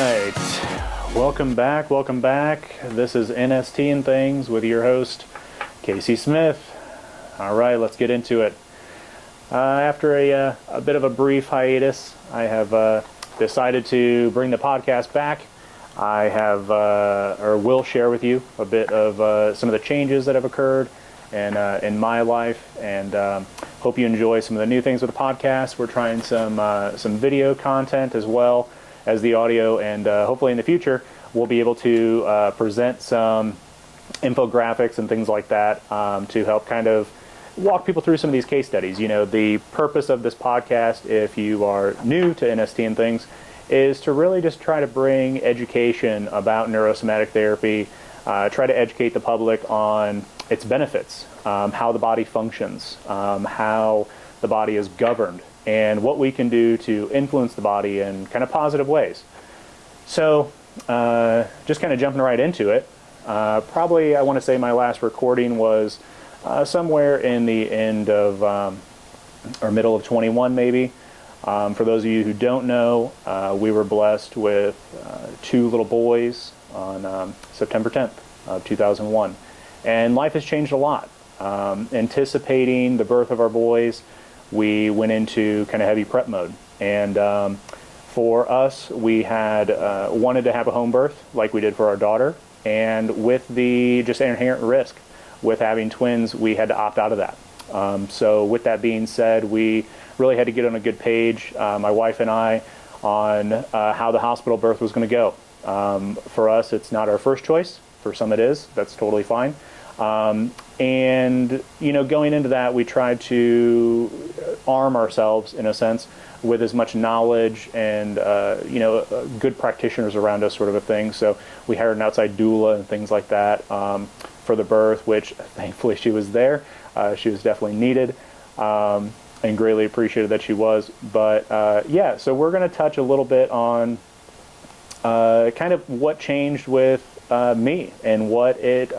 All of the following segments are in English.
right, welcome back. This is nstandthings with your host, Casey Smith. All right, let's get into it. After a bit of a brief hiatus, I have decided to bring the podcast back. I have, or will share with you a bit of some of the changes that have occurred in my life, and hope you enjoy some of the new things with the podcast. We're trying some video content as well as the audio, and hopefully in the future we'll be able to present some infographics and things like that to help kind of walk people through some of these case studies. You know, the purpose of this podcast, if you are new to nstandthings, is to really just try to bring education about neurosomatic therapy, try to educate the public on its benefits, how the body functions, how the body is governed, and what we can do to influence the body in kind of positive ways. So just kind of jumping right into it, probably I want to say my last recording was somewhere in the end of, or middle of 21 maybe. For those of you who don't know, we were blessed with two little boys on September 10th of 2001. And life has changed a lot. Anticipating the birth of our boys, we went into kind of heavy prep mode. And for us, we had wanted to have a home birth like we did for our daughter. And with the just inherent risk with having twins, we had to opt out of that. So with that being said, we really had to get on a good page, my wife and I, on how the hospital birth was going to go. For us, it's not our first choice. For some it is. That's totally fine. And, you know, going into that, we tried to arm ourselves, in a sense, with as much knowledge and, you know, good practitioners around us, sort of a thing. So we hired an outside doula and things like that for the birth, which thankfully she was there. She was definitely needed, and greatly appreciated that she was. But yeah, so we're going to touch a little bit on kind of what changed with me and what it,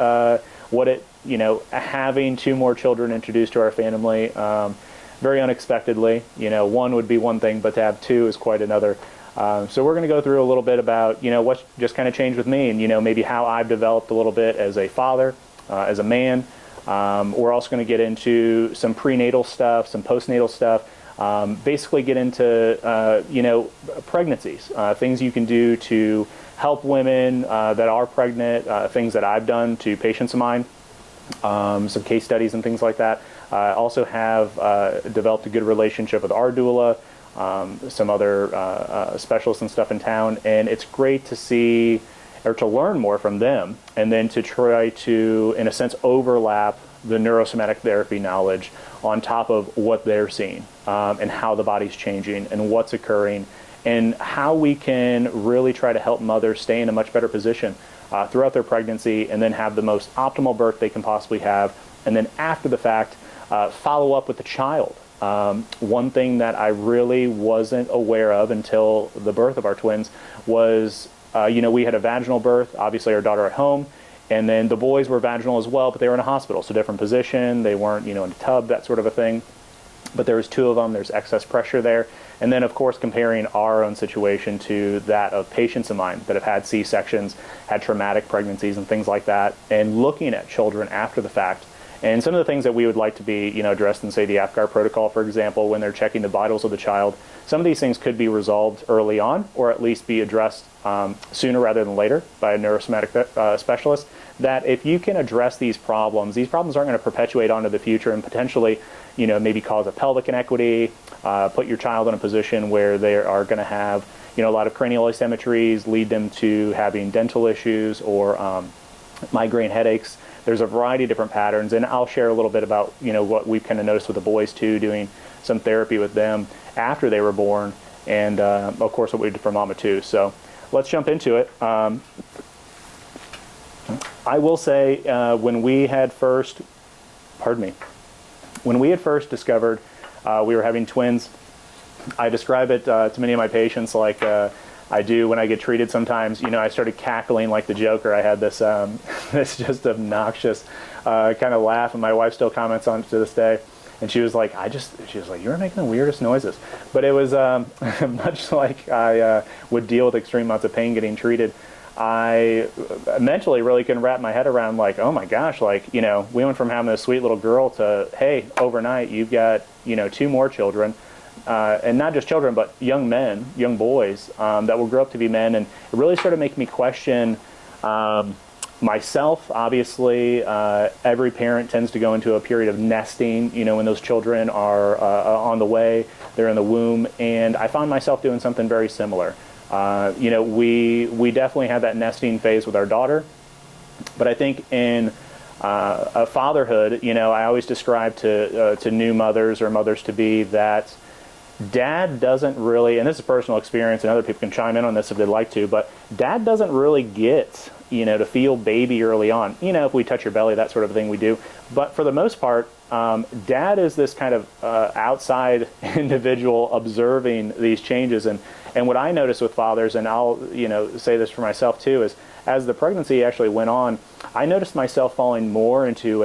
you know, having two more children introduced to our family very unexpectedly. You know, one would be one thing, but to have two is quite another. So we're going to go through a little bit about, you know, what's just kind of changed with me, and, you know, maybe how I've developed a little bit as a father, as a man. We're also going to get into some prenatal stuff, some postnatal stuff, basically get into, you know, pregnancies, things you can do to help women that are pregnant, things that I've done to patients of mine, some case studies and things like that. I also have developed a good relationship with our doula, some other specialists and stuff in town, and it's great to see or to learn more from them, and then to try to, in a sense, overlap the neurosomatic therapy knowledge on top of what they're seeing, and how the body's changing and what's occurring, and how we can really try to help mothers stay in a much better position throughout their pregnancy, and then have the most optimal birth they can possibly have, and then after the fact, follow up with the child. One thing that I really wasn't aware of until the birth of our twins was, you know, we had a vaginal birth, obviously our daughter at home, and then the boys were vaginal as well, but they were in a hospital, so different position. They weren't, you know, in a tub, that sort of a thing. But there was two of them. There's excess pressure there. And then, of course, comparing our own situation to that of patients of mine that have had C-sections, had traumatic pregnancies and things like that, and looking at children after the fact. And some of the things that we would like to be, you know, addressed in, say, the AFGAR protocol, for example, when they're checking the vitals of the child, some of these things could be resolved early on, or at least be addressed sooner rather than later by a neurosomatic specialist. That if you can address these problems aren't going to perpetuate onto the future and potentially, you know, maybe cause a pelvic inequity, put your child in a position where they are going to have, you know, a lot of cranial asymmetries, lead them to having dental issues or migraine headaches. There's a variety of different patterns, and I'll share a little bit about, you know, what we've kind of noticed with the boys too, doing some therapy with them after they were born, and of course what we did for Mama too. So let's jump into it. I will say when we had first discovered we were having twins, I describe it to many of my patients like I do when I get treated sometimes. You know, I started cackling like the Joker. I had this this just obnoxious kind of laugh, and my wife still comments on it to this day. And she was like, you were making the weirdest noises. But it was much like I would deal with extreme amounts of pain getting treated. I mentally really couldn't wrap my head around, like, oh my gosh, like, we went from having a sweet little girl to, hey, overnight you've got, 2 more children. And not just children, but young men, young boys that will grow up to be men. And it really started making me question myself. Obviously, every parent tends to go into a period of nesting, when those children are on the way, they're in the womb. And I found myself doing something very similar. We definitely had that nesting phase with our daughter. But I think in a fatherhood, I always describe to new mothers or mothers-to-be that dad doesn't really, and this is personal experience, and other people can chime in on this if they'd like to, but dad doesn't really get, to feel baby early on. If we touch your belly, that sort of thing we do. But for the most part, dad is this kind of outside individual observing these changes. And what I noticed with fathers, and I'll, say this for myself too, is as the pregnancy actually went on, I noticed myself falling more into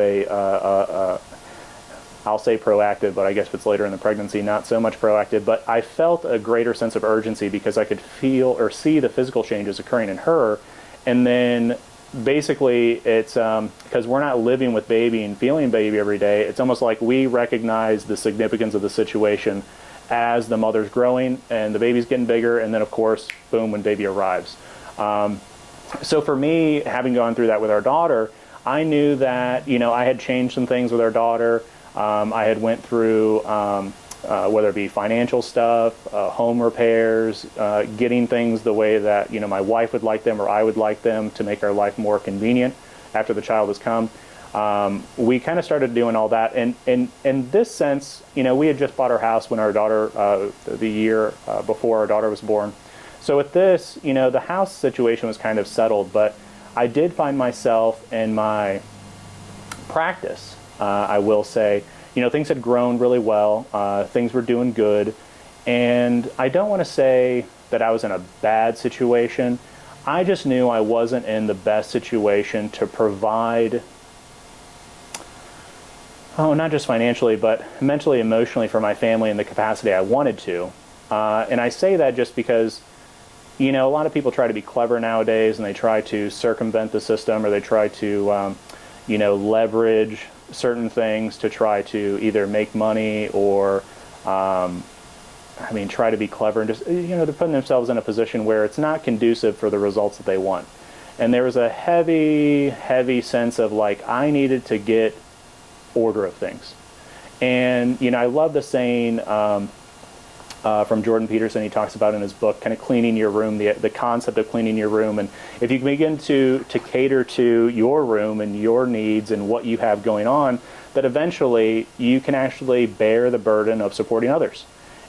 I'll say proactive, but I guess if it's later in the pregnancy, not so much proactive, but I felt a greater sense of urgency because I could feel or see the physical changes occurring in her. And then basically it's because we're not living with baby and feeling baby every day, it's almost like we recognize the significance of the situation as the mother's growing and the baby's getting bigger, and then of course, boom, when baby arrives. So for me, having gone through that with our daughter, I knew that, I had changed some things with our daughter. I had went through, whether it be financial stuff, home repairs, getting things the way that, my wife would like them or I would like them to make our life more convenient after the child has come. We kind of started doing all that. And in this sense, we had just bought our house when our daughter, the year before our daughter was born. So with this, the house situation was kind of settled, but I did find myself in my practice. I will say, things had grown really well. Things were doing good. And I don't want to say that I was in a bad situation. I just knew I wasn't in the best situation to provide, not just financially, but mentally, emotionally for my family in the capacity I wanted to. And I say that just because, a lot of people try to be clever nowadays and they try to circumvent the system, or they try to, leverage certain things to try to either make money or, try to be clever and just, they're putting themselves in a position where it's not conducive for the results that they want. And there was a heavy, heavy sense of like, I needed to get order of things. And, I love the saying from Jordan Peterson. He talks about in his book, kind of cleaning your room, the concept of cleaning your room. And if you can begin to cater to your room and your needs and what you have going on, that eventually you can actually bear the burden of supporting others.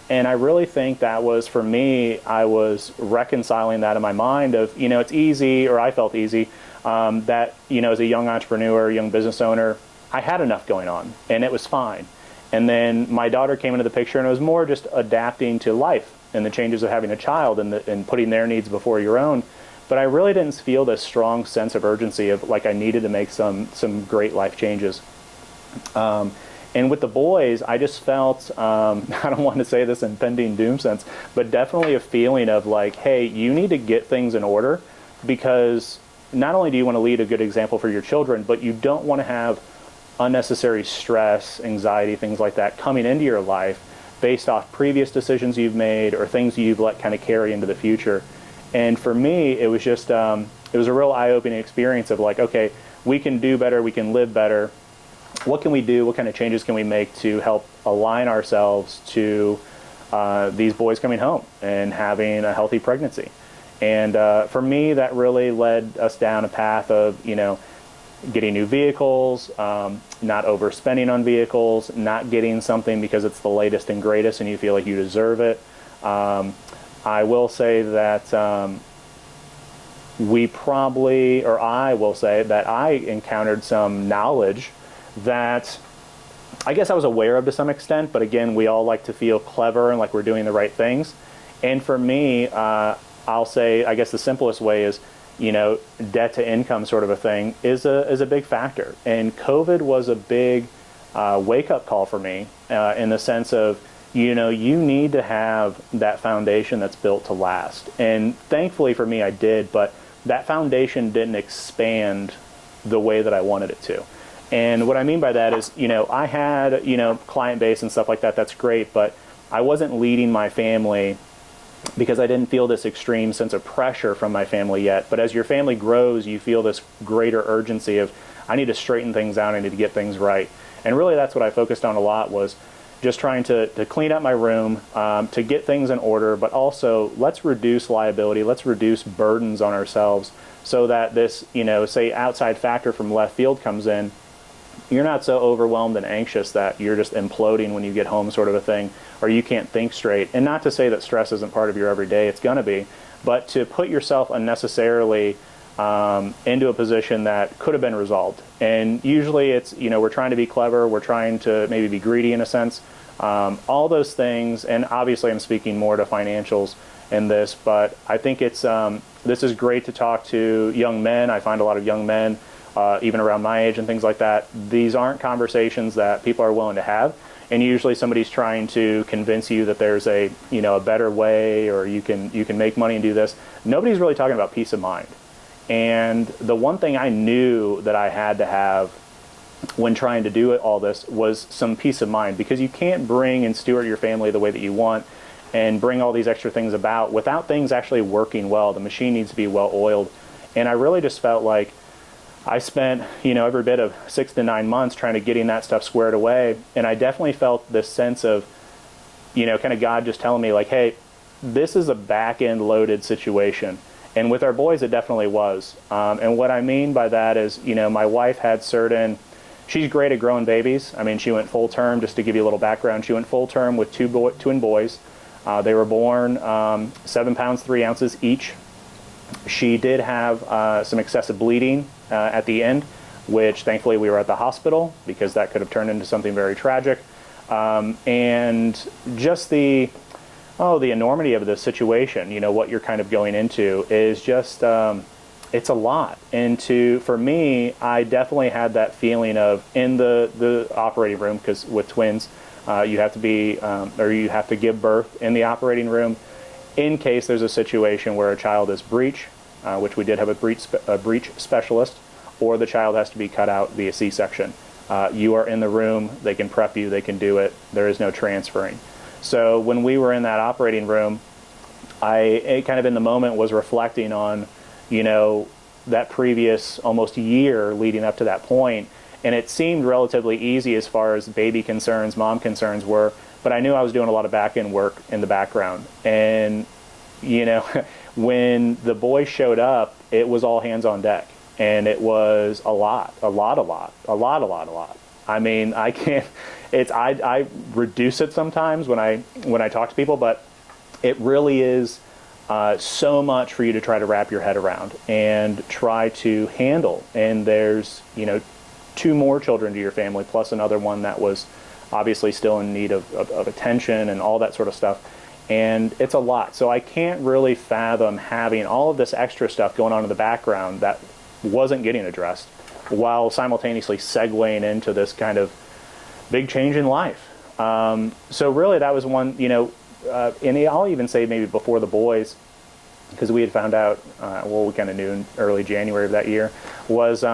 And I really think that was, for me, I was reconciling that in my mind of, it's easy, or I felt easy, that, as a young entrepreneur, young business owner, I had enough going on and it was fine. And then my daughter came into the picture, and it was more just adapting to life and the changes of having a child and putting their needs before your own. But I really didn't feel this strong sense of urgency of like I needed to make some great life changes. And with the boys, I just felt, I don't want to say this in impending doom sense, but definitely a feeling of like, hey, you need to get things in order, because not only do you want to lead a good example for your children, but you don't want to have unnecessary stress, anxiety, things like that coming into your life based off previous decisions you've made or things you've let kind of carry into the future. And for me, it was just, it was a real eye-opening experience of like, okay, we can do better, we can live better. What can we do? What kind of changes can we make to help align ourselves to these boys coming home and having a healthy pregnancy? And for me, that really led us down a path of, getting new vehicles, not overspending on vehicles, not getting something because it's the latest and greatest and you feel like you deserve it. I will say that I will say that I encountered some knowledge that I guess I was aware of to some extent, but again, we all like to feel clever and like we're doing the right things. And for me, I'll say, I guess the simplest way is, debt to income sort of a thing is a big factor. And COVID was a big wake-up call for me in the sense of, you need to have that foundation that's built to last. And thankfully for me, I did, but that foundation didn't expand the way that I wanted it to. And what I mean by that is, I had, client base and stuff like that. That's great, but I wasn't leading my family because I didn't feel this extreme sense of pressure from my family yet. But as your family grows, you feel this greater urgency of, I need to straighten things out, I need to get things right. And really that's what I focused on a lot, was just trying to clean up my room, to get things in order, but also let's reduce liability, let's reduce burdens on ourselves so that this, say outside factor from left field comes in, you're not so overwhelmed and anxious that you're just imploding when you get home, sort of a thing, or you can't think straight. And not to say that stress isn't part of your everyday, it's going to be, but to put yourself unnecessarily into a position that could have been resolved. And usually it's, we're trying to be clever, we're trying to maybe be greedy in a sense, all those things. And obviously I'm speaking more to financials in this, but I think it's, this is great to talk to young men. I find a lot of young men, even around my age and things like that, these aren't conversations that people are willing to have. And usually somebody's trying to convince you that there's a, a better way, or you can make money and do this. Nobody's really talking about peace of mind. And the one thing I knew that I had to have when trying to do all this was some peace of mind, because you can't bring and steward your family the way that you want and bring all these extra things about without things actually working well. The machine needs to be well oiled. And I really just felt like I spent, every bit of 6 to 9 months trying to getting that stuff squared away. And I definitely felt this sense of, kind of God just telling me like, hey, this is a back end loaded situation. And with our boys, it definitely was. And what I mean by that is, my wife had she's great at growing babies. I mean, she went full term, just to give you a little background. She went full term with twin boys. They were born 7 pounds, 3 ounces each. She did have some excessive bleeding at the end, which thankfully we were at the hospital, because that could have turned into something very tragic. And just the enormity of the situation, what you're kind of going into is just, it's a lot. And for me, I definitely had that feeling of, in the operating room, because with twins, you have to be, or you have to give birth in the operating room in case there's a situation where a child is breech, which we did have a breech specialist, or the child has to be cut out via C-section. You are in the room, they can prep you, they can do it, there is no transferring. So when we were in that operating room, I kind of in the moment was reflecting on, that previous almost year leading up to that point, and it seemed relatively easy as far as baby concerns, mom concerns were, but I knew I was doing a lot of back-end work in the background. And, when the boys showed up, it was all hands on deck. And it was a lot. I mean, I reduce it sometimes when I talk to people, but it really is so much for you to try to wrap your head around and try to handle. And there's, 2 more children to your family, plus another one that was obviously still in need of attention and all that sort of stuff. And it's a lot. So I can't really fathom having all of this extra stuff going on in the background that wasn't getting addressed, while simultaneously segueing into this kind of big change in life. So really that was one, and I'll even say maybe before the boys, because we had found out, we kind of knew in early January of that year, was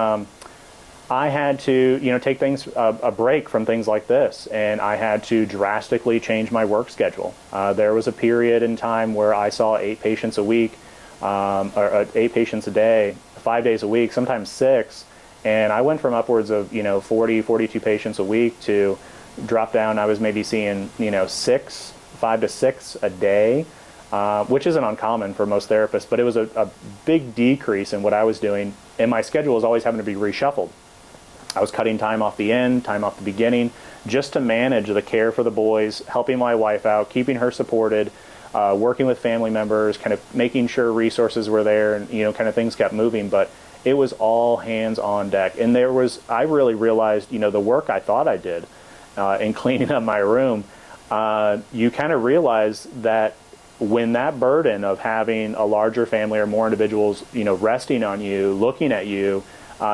I had to, take things, a break from things like this, and I had to drastically change my work schedule. There was a period in time where I saw 8 patients a week, or 8 patients a day, 5 days a week, sometimes 6, and I went from upwards of, 40, 42 patients a week to drop down. I was maybe seeing, 5 to 6 a day, which isn't uncommon for most therapists, but it was a big decrease in what I was doing, and my schedule was always having to be reshuffled. I was cutting time off the end, time off the beginning, just to manage the care for the boys, helping my wife out, keeping her supported, working with family members, kind of making sure resources were there, and kind of things kept moving. But it was all hands on deck. And I really realized, the work I thought I did in cleaning up my room, you kind of realize that when that burden of having a larger family or more individuals, resting on you, looking at you,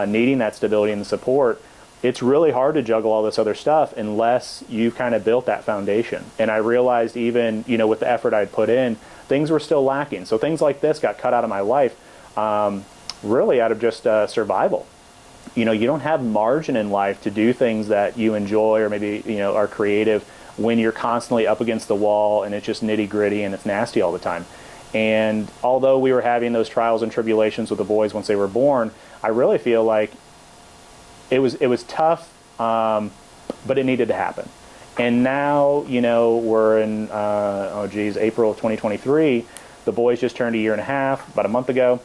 needing that stability and support, it's really hard to juggle all this other stuff unless you've kind of built that foundation. And I realized even, with the effort I'd put in, things were still lacking. So things like this got cut out of my life, really out of just survival. You don't have margin in life to do things that you enjoy or maybe, are creative when you're constantly up against the wall and it's just nitty gritty and it's nasty all the time. And although we were having those trials and tribulations with the boys once they were born, I really feel like it was tough, but it needed to happen. And now, we're in, April of 2023. The boys just turned a year and a half, about a month ago.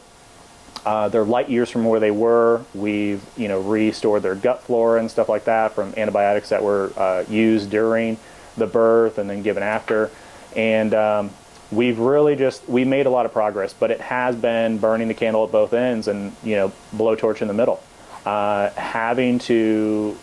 They're light years from where they were. We've, restored their gut flora and stuff like that from antibiotics that were used during the birth and then given after. And we made a lot of progress, but it has been burning the candle at both ends and, blowtorch in the middle. Having to,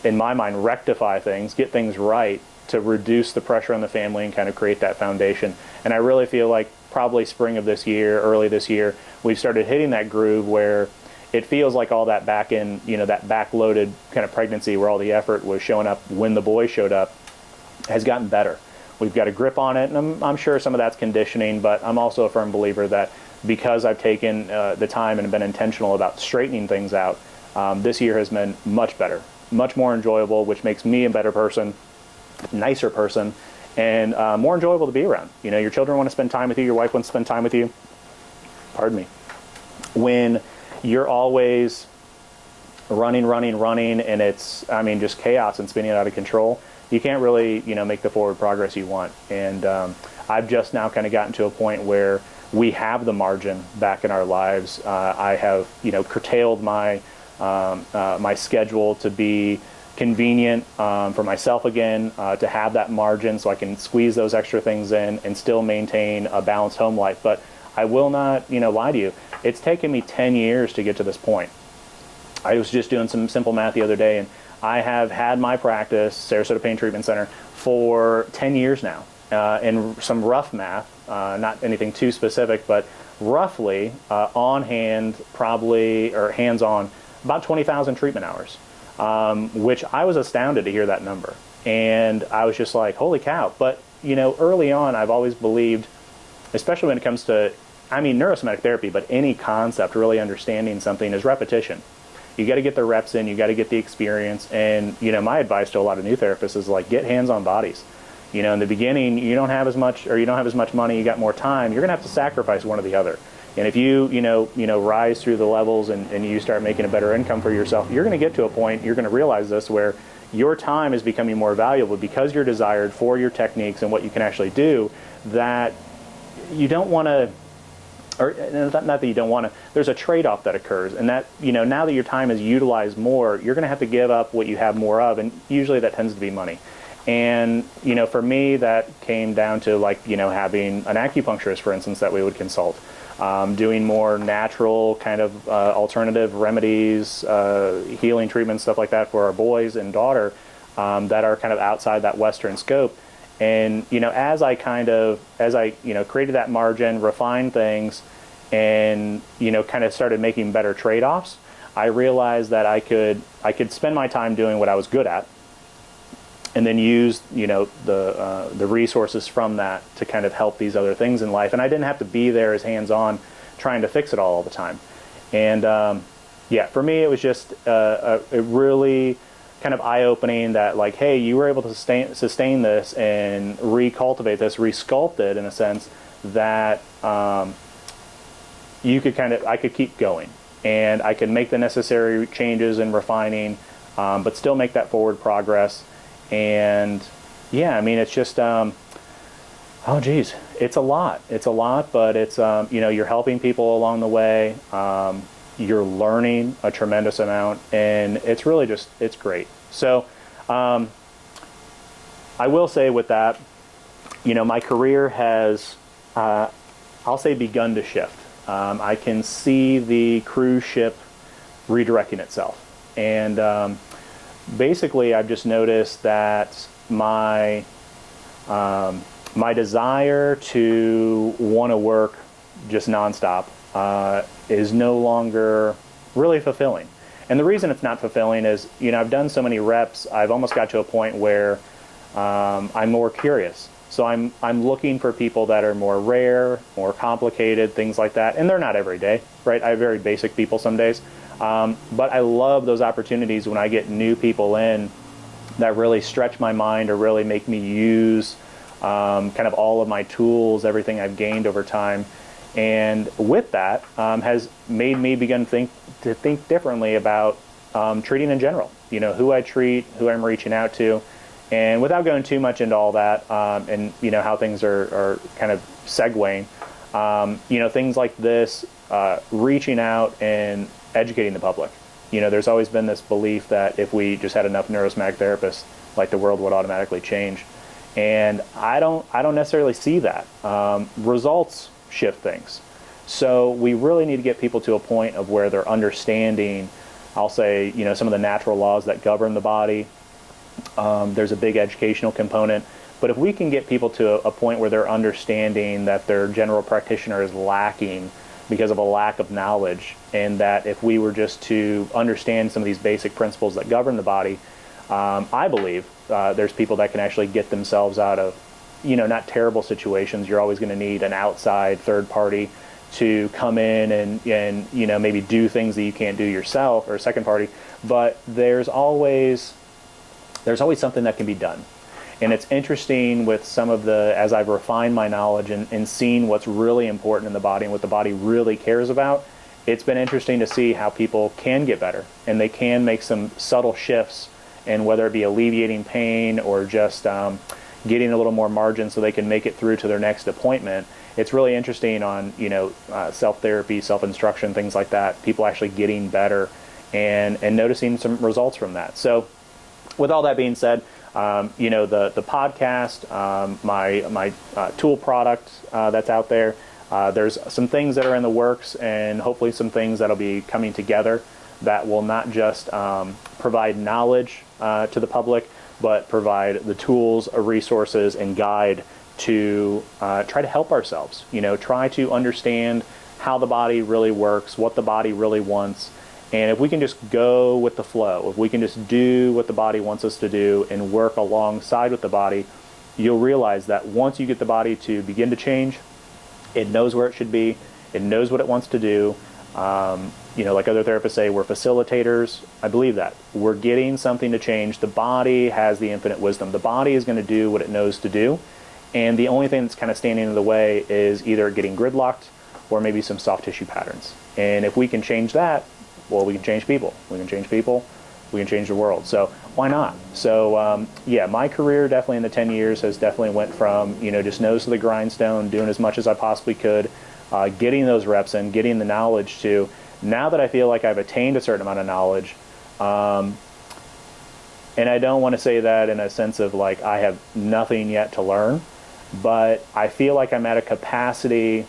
in my mind, rectify things, get things right to reduce the pressure on the family and kind of create that foundation. And I really feel like probably spring of this year, early this year, we've started hitting that groove where it feels like all that back in, that back-loaded kind of pregnancy where all the effort was showing up when the boy showed up has gotten better. We've got a grip on it, and I'm sure some of that's conditioning, but I'm also a firm believer that because I've taken the time and been intentional about straightening things out, this year has been much better, much more enjoyable, which makes me a better person, nicer person, and more enjoyable to be around. Your children want to spend time with you, your wife wants to spend time with you. Pardon me. When you're always running, and it's, just chaos and spinning out of control, you can't really, make the forward progress you want. And I've just now kind of gotten to a point where we have the margin back in our lives. I have, curtailed my my schedule to be convenient for myself again, to have that margin so I can squeeze those extra things in and still maintain a balanced home life. But I will not, lie to you. It's taken me 10 years to get to this point. I was just doing some simple math the other day, and I have had my practice, Sarasota Pain Treatment Center, for 10 years now. And some rough math, not anything too specific, but roughly on hand, probably, or hands-on, about 20,000 treatment hours, which I was astounded to hear that number. And I was just like, holy cow. But, early on, I've always believed, especially when it comes to, neurosomatic therapy, but any concept, really understanding something, is repetition. You got to get the reps in, you got to get the experience. And, my advice to a lot of new therapists is like, get hands-on bodies. In the beginning, you don't have as much money, you got more time, you're going to have to sacrifice one or the other. And if you, rise through the levels and you start making a better income for yourself, you're going to get to a point, you're going to realize this, where your time is becoming more valuable because you're desired for your techniques and what you can actually do, that you don't want to, or not that you don't want to, there's a trade-off that occurs. And that, now that your time is utilized more, you're going to have to give up what you have more of. And usually that tends to be money. And, for me, that came down to having an acupuncturist, for instance, that we would consult. Doing more natural kind of alternative remedies, healing treatments, stuff like that for our boys and daughter that are kind of outside that Western scope. And, as I created that margin, refined things, and, kind of started making better trade-offs, I realized that I could spend my time doing what I was good at, and then use, the resources from that to kind of help these other things in life. And I didn't have to be there as hands-on trying to fix it all the time. And, for me, it was just a really kind of eye-opening that, like, hey, you were able to sustain this and recultivate this, resculpt it in a sense that I could keep going. And I could make the necessary changes and refining, but still make that forward progress. And it's just, it's a lot, but it's, you're helping people along the way. You're learning a tremendous amount, and it's really just, it's great. So, I will say with that, my career has, I'll say, begun to shift. I can see the cruise ship redirecting itself. And, basically, I've just noticed that my desire to want to work just nonstop is no longer really fulfilling. And the reason it's not fulfilling is, I've done so many reps, I've almost got to a point where I'm more curious. So I'm looking for people that are more rare, more complicated, things like that. And they're not every day, right? I have very basic people some days. But I love those opportunities when I get new people in that really stretch my mind or really make me use kind of all of my tools, everything I've gained over time. And with that has made me begin to think differently about treating in general. Who I treat, who I'm reaching out to. And without going too much into all that, and how things are kind of segueing, things like this, reaching out and educating the public. There's always been this belief that if we just had enough neurosmatic therapists, like the world would automatically change. And I don't necessarily see that. Results shift things. So we really need to get people to a point of where they're understanding, I'll say, some of the natural laws that govern the body. There's a big educational component. But if we can get people to a point where they're understanding that their general practitioner is lacking because of a lack of knowledge, and that if we were just to understand some of these basic principles that govern the body, I believe there's people that can actually get themselves out of, not terrible situations. You're always going to need an outside third party to come in and maybe do things that you can't do yourself, or a second party. But there's always something that can be done. And it's interesting with some of as I've refined my knowledge and seen what's really important in the body and what the body really cares about, it's been interesting to see how people can get better, and they can make some subtle shifts, and whether it be alleviating pain or just getting a little more margin so they can make it through to their next appointment. It's really interesting on, self-therapy, self-instruction, things like that, people actually getting better and noticing some results from that. So with all that being said, the podcast, my tool product that's out there, there's some things that are in the works, and hopefully some things that'll be coming together that will not just provide knowledge to the public, but provide the tools, resources, and guide to try to help ourselves. Try to understand how the body really works, what the body really wants. And if we can just go with the flow, if we can just do what the body wants us to do and work alongside with the body, you'll realize that once you get the body to begin to change, it knows where it should be, it knows what it wants to do. Like other therapists say, we're facilitators. I believe that. We're getting something to change. The body has the infinite wisdom. The body is going to do what it knows to do. And the only thing that's kind of standing in the way is either getting gridlocked or maybe some soft tissue patterns. And if we can change that, well, we can change people. We can change people. We can change the world. So why not? So my career definitely in the 10 years has definitely went from, just nose to the grindstone, doing as much as I possibly could, getting those reps in, getting the knowledge to, now that I feel like I've attained a certain amount of knowledge, and I don't want to say that in a sense of like I have nothing yet to learn, but I feel like I'm at a capacity,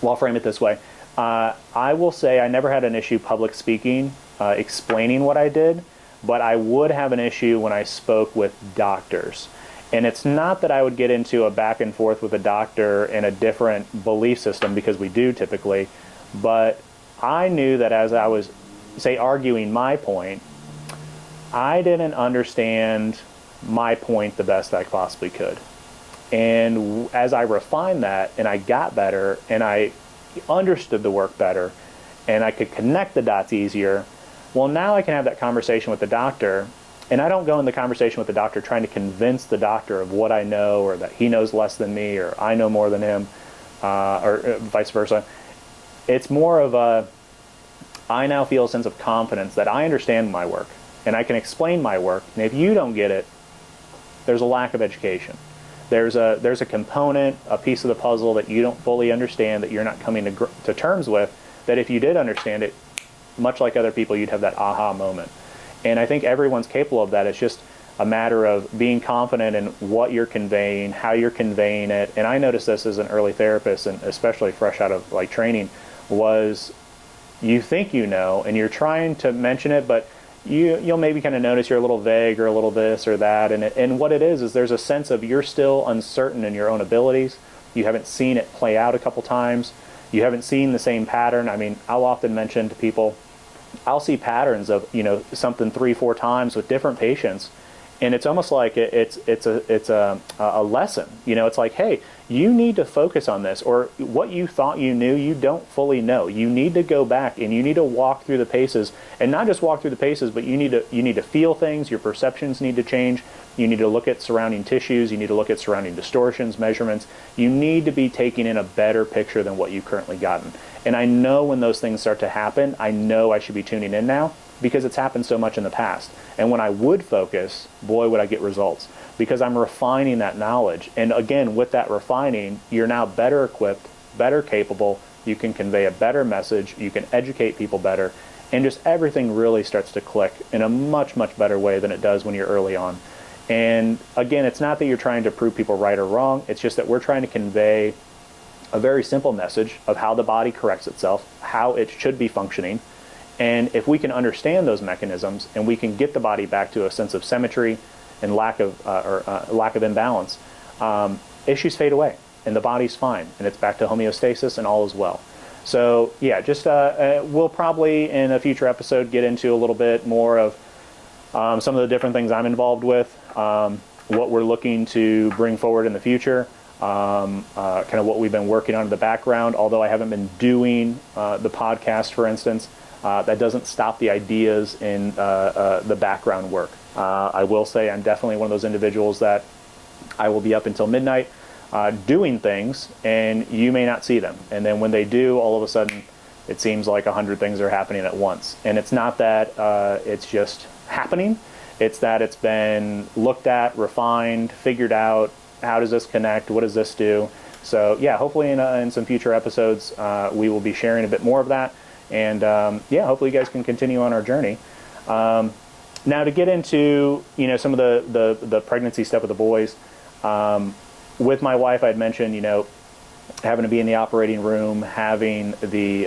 well, I'll frame it this way. I will say I never had an issue public speaking, explaining what I did, but I would have an issue when I spoke with doctors. And it's not that I would get into a back and forth with a doctor in a different belief system, because we do typically, but I knew that as I was, say, arguing my point, I didn't understand my point the best I possibly could. And as I refined that and I got better and I understood the work better and I could connect the dots easier, well, now I can have that conversation with the doctor, and I don't go in the conversation with the doctor trying to convince the doctor of what I know, or that he knows less than me or I know more than him, or vice versa. It's more of I now feel a sense of confidence that I understand my work and I can explain my work, and if you don't get it, there's a lack of education. There's a component, a piece of the puzzle that you don't fully understand, that you're not coming to terms with, that if you did understand it, much like other people, you'd have that aha moment. And I think everyone's capable of that. It's just a matter of being confident in what you're conveying, how you're conveying it. And I noticed this as an early therapist, and especially fresh out of like training, was you think you know, and you're trying to mention it, but you'll maybe kind of notice you're a little vague or a little this or that, and what it is there's a sense of you're still uncertain in your own abilities. You haven't seen it play out a couple times. You haven't seen the same pattern. I mean, I'll often mention to people, I'll see patterns of, something 3-4 times with different patients. And it's almost like it's a lesson. It's like, hey, you need to focus on this, or what you thought you knew, you don't fully know. You need to go back and you need to walk through the paces, and not just walk through the paces, but you need to feel things. Your perceptions need to change. You need to look at surrounding tissues. You need to look at surrounding distortions, measurements. You need to be taking in a better picture than what you've currently gotten. And I know when those things start to happen, I know I should be tuning in now, because it's happened so much in the past. And when I would focus, boy, would I get results, because I'm refining that knowledge. And again, with that refining, you're now better equipped, better capable. You can convey a better message. You can educate people better. And just everything really starts to click in a much, much better way than it does when you're early on. And again, it's not that you're trying to prove people right or wrong. It's just that we're trying to convey a very simple message of how the body corrects itself, how it should be functioning. And if we can understand those mechanisms, and we can get the body back to a sense of symmetry and lack of imbalance, issues fade away, and the body's fine, and it's back to homeostasis, and all is well. So yeah, just we'll probably in a future episode get into a little bit more of some of the different things I'm involved with, what we're looking to bring forward in the future, kind of what we've been working on in the background. Although I haven't been doing the podcast, for instance, that doesn't stop the ideas in the background work. I will say I'm definitely one of those individuals that I will be up until midnight doing things, and you may not see them. And then when they do, all of a sudden, it seems like 100 things are happening at once. And it's not that it's just happening. It's that it's been looked at, refined, figured out. How does this connect? What does this do? So yeah, hopefully in some future episodes, we will be sharing a bit more of that. And yeah, hopefully you guys can continue on our journey. Now to get into some of the pregnancy stuff with the boys, with my wife, I'd mentioned having to be in the operating room, having the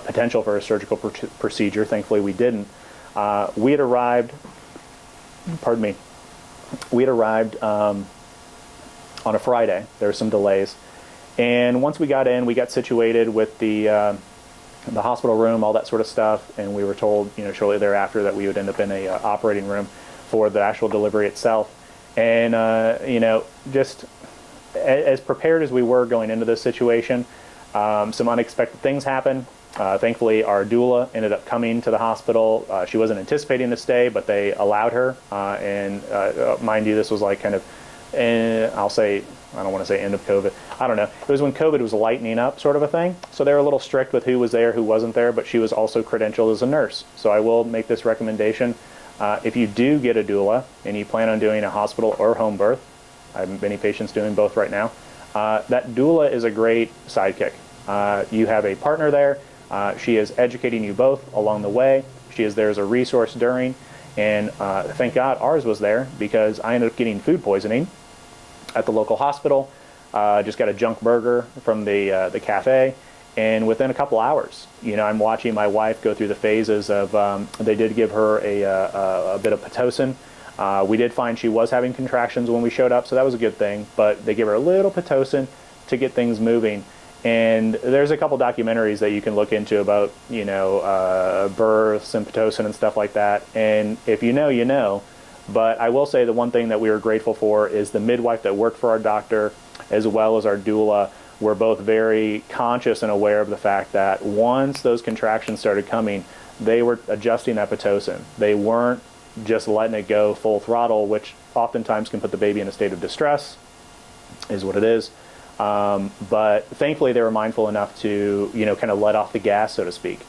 potential for a surgical procedure. Thankfully, we didn't. We had arrived. Pardon me. We had arrived on a Friday. There were some delays, and once we got in, we got situated with the hospital room, all that sort of stuff, and we were told, shortly thereafter that we would end up in a operating room for the actual delivery itself. And just as prepared as we were going into this situation, some unexpected things happened. Thankfully, our doula ended up coming to the hospital. She wasn't anticipating to stay, but they allowed her. And mind you, this was like kind of, I'll say, I don't want to say end of COVID. I don't know. It was when COVID was lightening up, sort of a thing. So they were a little strict with who was there, who wasn't there, but she was also credentialed as a nurse. So I will make this recommendation. If you do get a doula and you plan on doing a hospital or home birth, I have many patients doing both right now, that doula is a great sidekick. You have a partner there. She is educating you both along the way. She is there as a resource during. And thank God ours was there, because I ended up getting food poisoning at the local hospital. Just got a junk burger from the cafe. And within a couple hours, I'm watching my wife go through the phases of, they did give her a bit of Pitocin. We did find she was having contractions when we showed up, so that was a good thing. But they give her a little Pitocin to get things moving. And there's a couple documentaries that you can look into about, births and Pitocin and stuff like that. And if you know, you know. But I will say the one thing that we were grateful for is the midwife that worked for our doctor, as well as our doula, were both very conscious and aware of the fact that once those contractions started coming, they were adjusting that Pitocin. They weren't just letting it go full throttle, which oftentimes can put the baby in a state of distress, is what it is. But thankfully they were mindful enough to, kind of let off the gas, so to speak.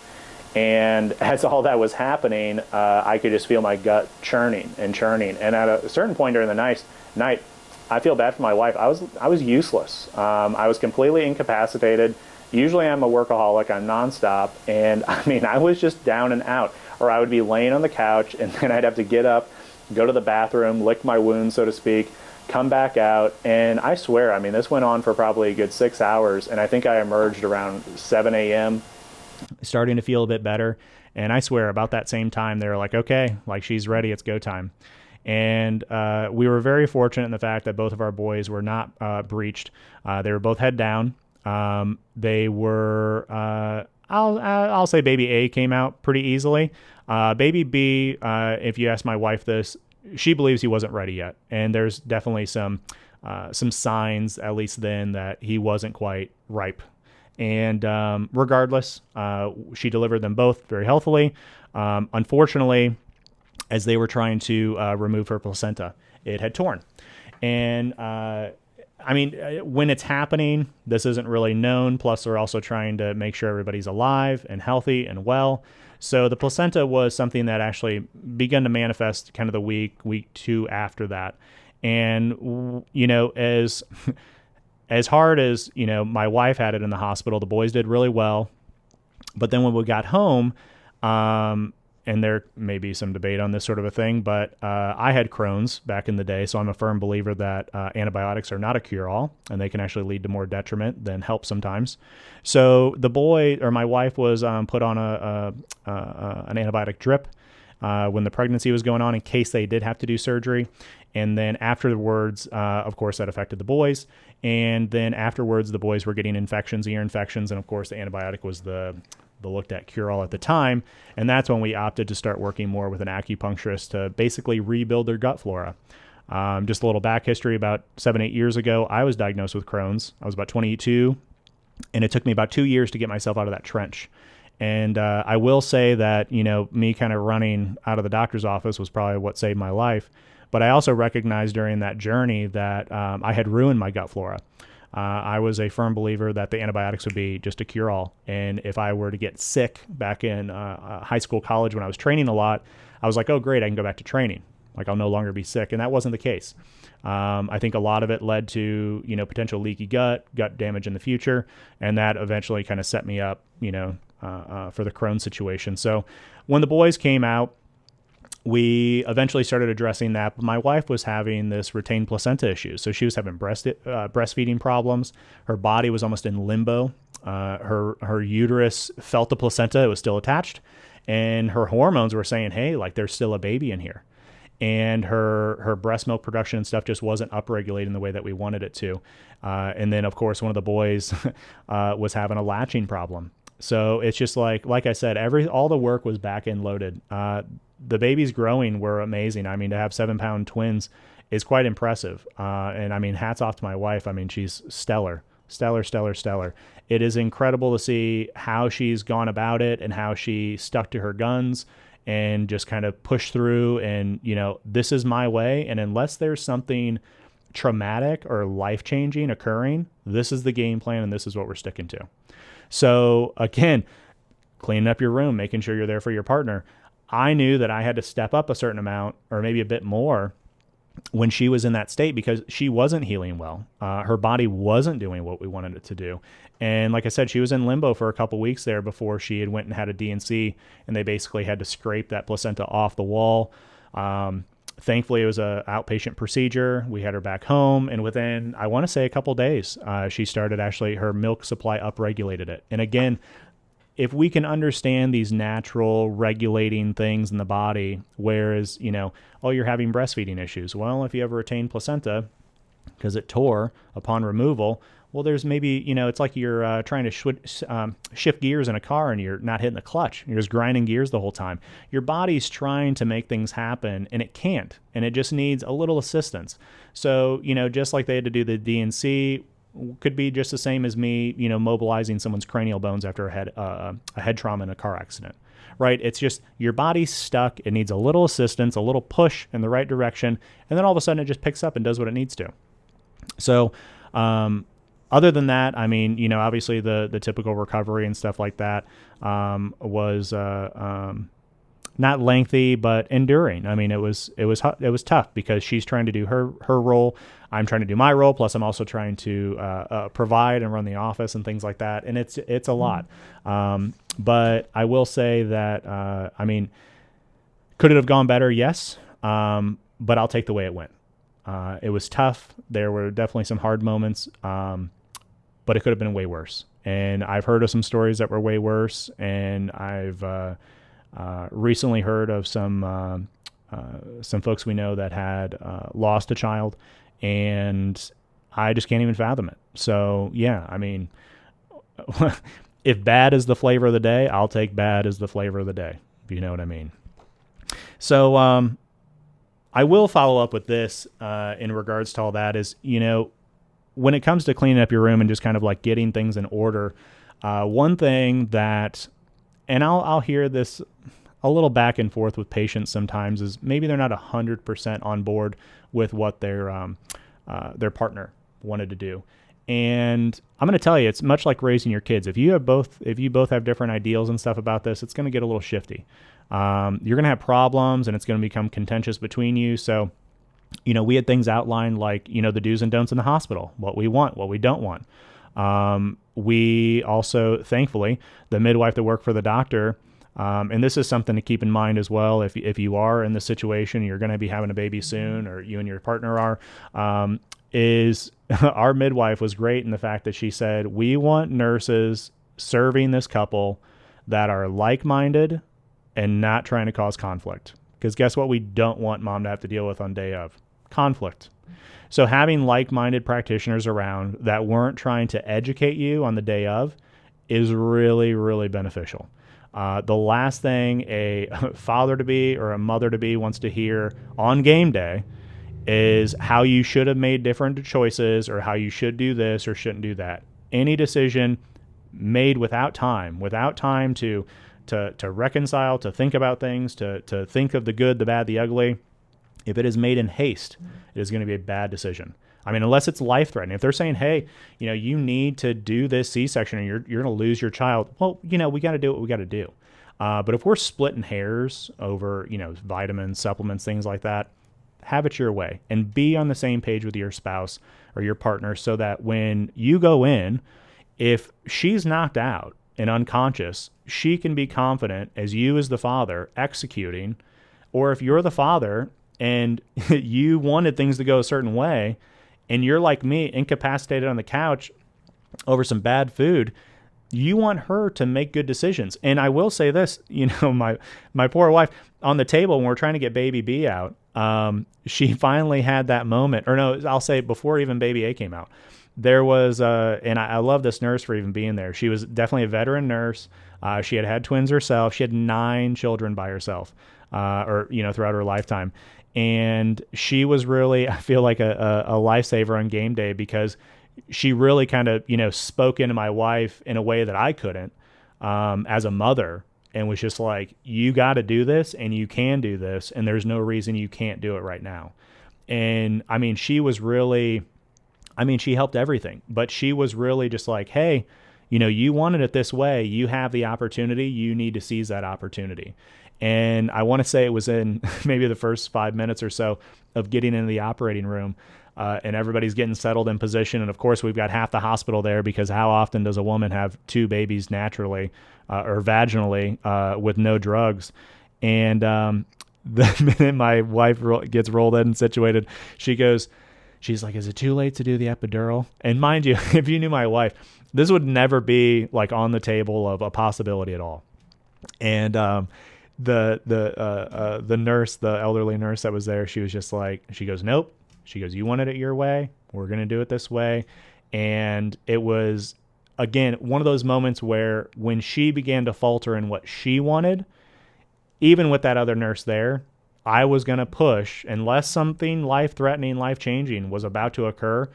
And as all that was happening, I could just feel my gut churning and churning. And at a certain point during the night, I feel bad for my wife. I was useless. I was completely incapacitated. Usually I'm a workaholic. I'm nonstop. And I was just down and out. Or I would be laying on the couch, and then I'd have to get up, go to the bathroom, lick my wound, so to speak, come back out. And I swear, this went on for probably a good 6 hours. And I think I emerged around 7 a.m. starting to feel a bit better. And I swear about that same time, they were like, okay, like she's ready. It's go time. And we were very fortunate in the fact that both of our boys were not breached. They were both head down. They were, I'll say baby A came out pretty easily. Baby B, if you ask my wife this, she believes he wasn't ready yet, and there's definitely some signs, at least then, that he wasn't quite ripe. And regardless, she delivered them both very healthily. Unfortunately, as they were trying to remove her placenta, it had torn. And when it's happening, this isn't really known. Plus, they're also trying to make sure everybody's alive and healthy and well. So the placenta was something that actually began to manifest kind of the week 2 after that. And, as hard as, my wife had it in the hospital, the boys did really well. But then when we got home, and there may be some debate on this sort of a thing, but I had Crohn's back in the day, so I'm a firm believer that antibiotics are not a cure-all, and they can actually lead to more detriment than help sometimes. So my wife was put on an antibiotic drip when the pregnancy was going on in case they did have to do surgery. And then afterwards, of course, that affected the boys. And then afterwards, the boys were getting ear infections, and of course, the antibiotic was the looked at cure-all at the time. And that's when we opted to start working more with an acupuncturist to basically rebuild their gut flora. Just a little back history, about 7-8 years ago, I was diagnosed with Crohn's. I was about 22, and it took me about 2 years to get myself out of that trench. And I will say that, me kind of running out of the doctor's office was probably what saved my life. But I also recognized during that journey that I had ruined my gut flora. I was a firm believer that the antibiotics would be just a cure-all. And if I were to get sick back in high school, college, when I was training a lot, I was like, oh, great, I can go back to training. Like, I'll no longer be sick. And that wasn't the case. I think a lot of it led to, potential leaky gut damage in the future. And that eventually kind of set me up, for the Crohn's situation. So when the boys came out, we eventually started addressing that, but my wife was having this retained placenta issue. So she was having breastfeeding problems. Her body was almost in limbo. Her uterus felt the placenta. It was still attached. And her hormones were saying, hey, like, there's still a baby in here. And her breast milk production and stuff just wasn't upregulating the way that we wanted it to. And then, of course, one of the boys was having a latching problem. So it's just like I said, all the work was back end loaded. The babies growing were amazing. I mean, to have 7-pound twins is quite impressive. And I mean, hats off to my wife. I mean, she's stellar. It is incredible to see how she's gone about it and how she stuck to her guns and just kind of pushed through. And, this is my way. And unless there's something traumatic or life-changing occurring, this is the game plan and this is what we're sticking to. So again, cleaning up your room, making sure you're there for your partner. I knew that I had to step up a certain amount or maybe a bit more when she was in that state because she wasn't healing well. Her body wasn't doing what we wanted it to do. And like I said, she was in limbo for a couple weeks there before she had went and had a D&C, and they basically had to scrape that placenta off the wall. Thankfully, it was an outpatient procedure. We had her back home, and within, I want to say, a couple days, she started her milk supply upregulated it. And again, if we can understand these natural regulating things in the body, whereas, you're having breastfeeding issues. Well, if you have a retained placenta, because it tore upon removal, well, there's maybe, it's like you're trying to shift gears in a car and you're not hitting the clutch. You're just grinding gears the whole time. Your body's trying to make things happen and it can't, and it just needs a little assistance. So, just like they had to do the D&C, could be just the same as me, mobilizing someone's cranial bones after a head trauma in a car accident, right? It's just your body's stuck. It needs a little assistance, a little push in the right direction. And then all of a sudden it just picks up and does what it needs to. So, other than that, I mean, obviously the typical recovery and stuff like that, was, not lengthy, but enduring. I mean, it was tough because she's trying to do her role. I'm trying to do my role. Plus I'm also trying to, provide and run the office and things like that. And it's a lot. But I will say that, I mean, could it have gone better? Yes. But I'll take the way it went. It was tough. There were definitely some hard moments. But it could have been way worse. And I've heard of some stories that were way worse. And I've, recently heard of some folks we know that had lost a child, and I just can't even fathom it. So yeah, I mean, if bad is the flavor of the day, I'll take bad as the flavor of the day, if you know what I mean. So I will follow up with this in regards to all that is, when it comes to cleaning up your room and just kind of like getting things in order, one thing that, and I'll hear this a little back and forth with patients sometimes, is maybe they're not 100% on board with what their partner wanted to do. And I'm going to tell you, it's much like raising your kids. If you both have different ideals and stuff about this, it's going to get a little shifty. You're going to have problems and it's going to become contentious between you. So, we had things outlined like, the do's and don'ts in the hospital, what we want, what we don't want. We also, thankfully, the midwife that worked for the doctor, and this is something to keep in mind as well. If you are in the situation, you're going to be having a baby soon, or you and your partner are, is our midwife was great in the fact that she said, we want nurses serving this couple that are like-minded and not trying to cause conflict. Because guess what we don't want mom to have to deal with on day of? Conflict. So having like-minded practitioners around that weren't trying to educate you on the day of is really, really beneficial. The last thing a father-to-be or a mother-to-be wants to hear on game day is how you should have made different choices or how you should do this or shouldn't do that. Any decision made without time to reconcile, to think about things, to think of the good, the bad, the ugly, if it is made in haste, it is going to be a bad decision. I mean, unless it's life-threatening. If they're saying, hey, you need to do this C-section or you're going to lose your child, well, we got to do what we got to do. But if we're splitting hairs over, vitamins, supplements, things like that, have it your way and be on the same page with your spouse or your partner so that when you go in, if she's knocked out and unconscious, she can be confident as you as the father executing, or if you're the father and you wanted things to go a certain way and you're like me, incapacitated on the couch over some bad food, you want her to make good decisions. And I will say this, my poor wife on the table when we're trying to get baby B out, she finally had that moment, or no, I'll say before even baby A came out, there was, and I love this nurse for even being there. She was definitely a veteran nurse. She had twins herself. She had 9 children by herself, throughout her lifetime. And she was really, I feel like a lifesaver on game day because she really kind of, spoke into my wife in a way that I couldn't, as a mother, and was just like, you got to do this and you can do this. And there's no reason you can't do it right now. And I mean, she was really, she helped everything, but she was really just like, hey, you wanted it this way. You have the opportunity. You need to seize that opportunity. And I want to say it was in maybe the first 5 minutes or so of getting into the operating room, and everybody's getting settled in position. And of course, we've got half the hospital there because how often does a woman have 2 babies naturally or vaginally with no drugs? And the minute my wife gets rolled in and situated, she's like, is it too late to do the epidural? And mind you, if you knew my wife, this would never be like on the table of a possibility at all. And the nurse, the elderly nurse that was there, she was just like, she goes, nope. She goes, you wanted it your way. We're going to do it this way. And it was, again, one of those moments where when she began to falter in what she wanted, even with that other nurse there, I was going to push, unless something life-threatening, life-changing was about to occur,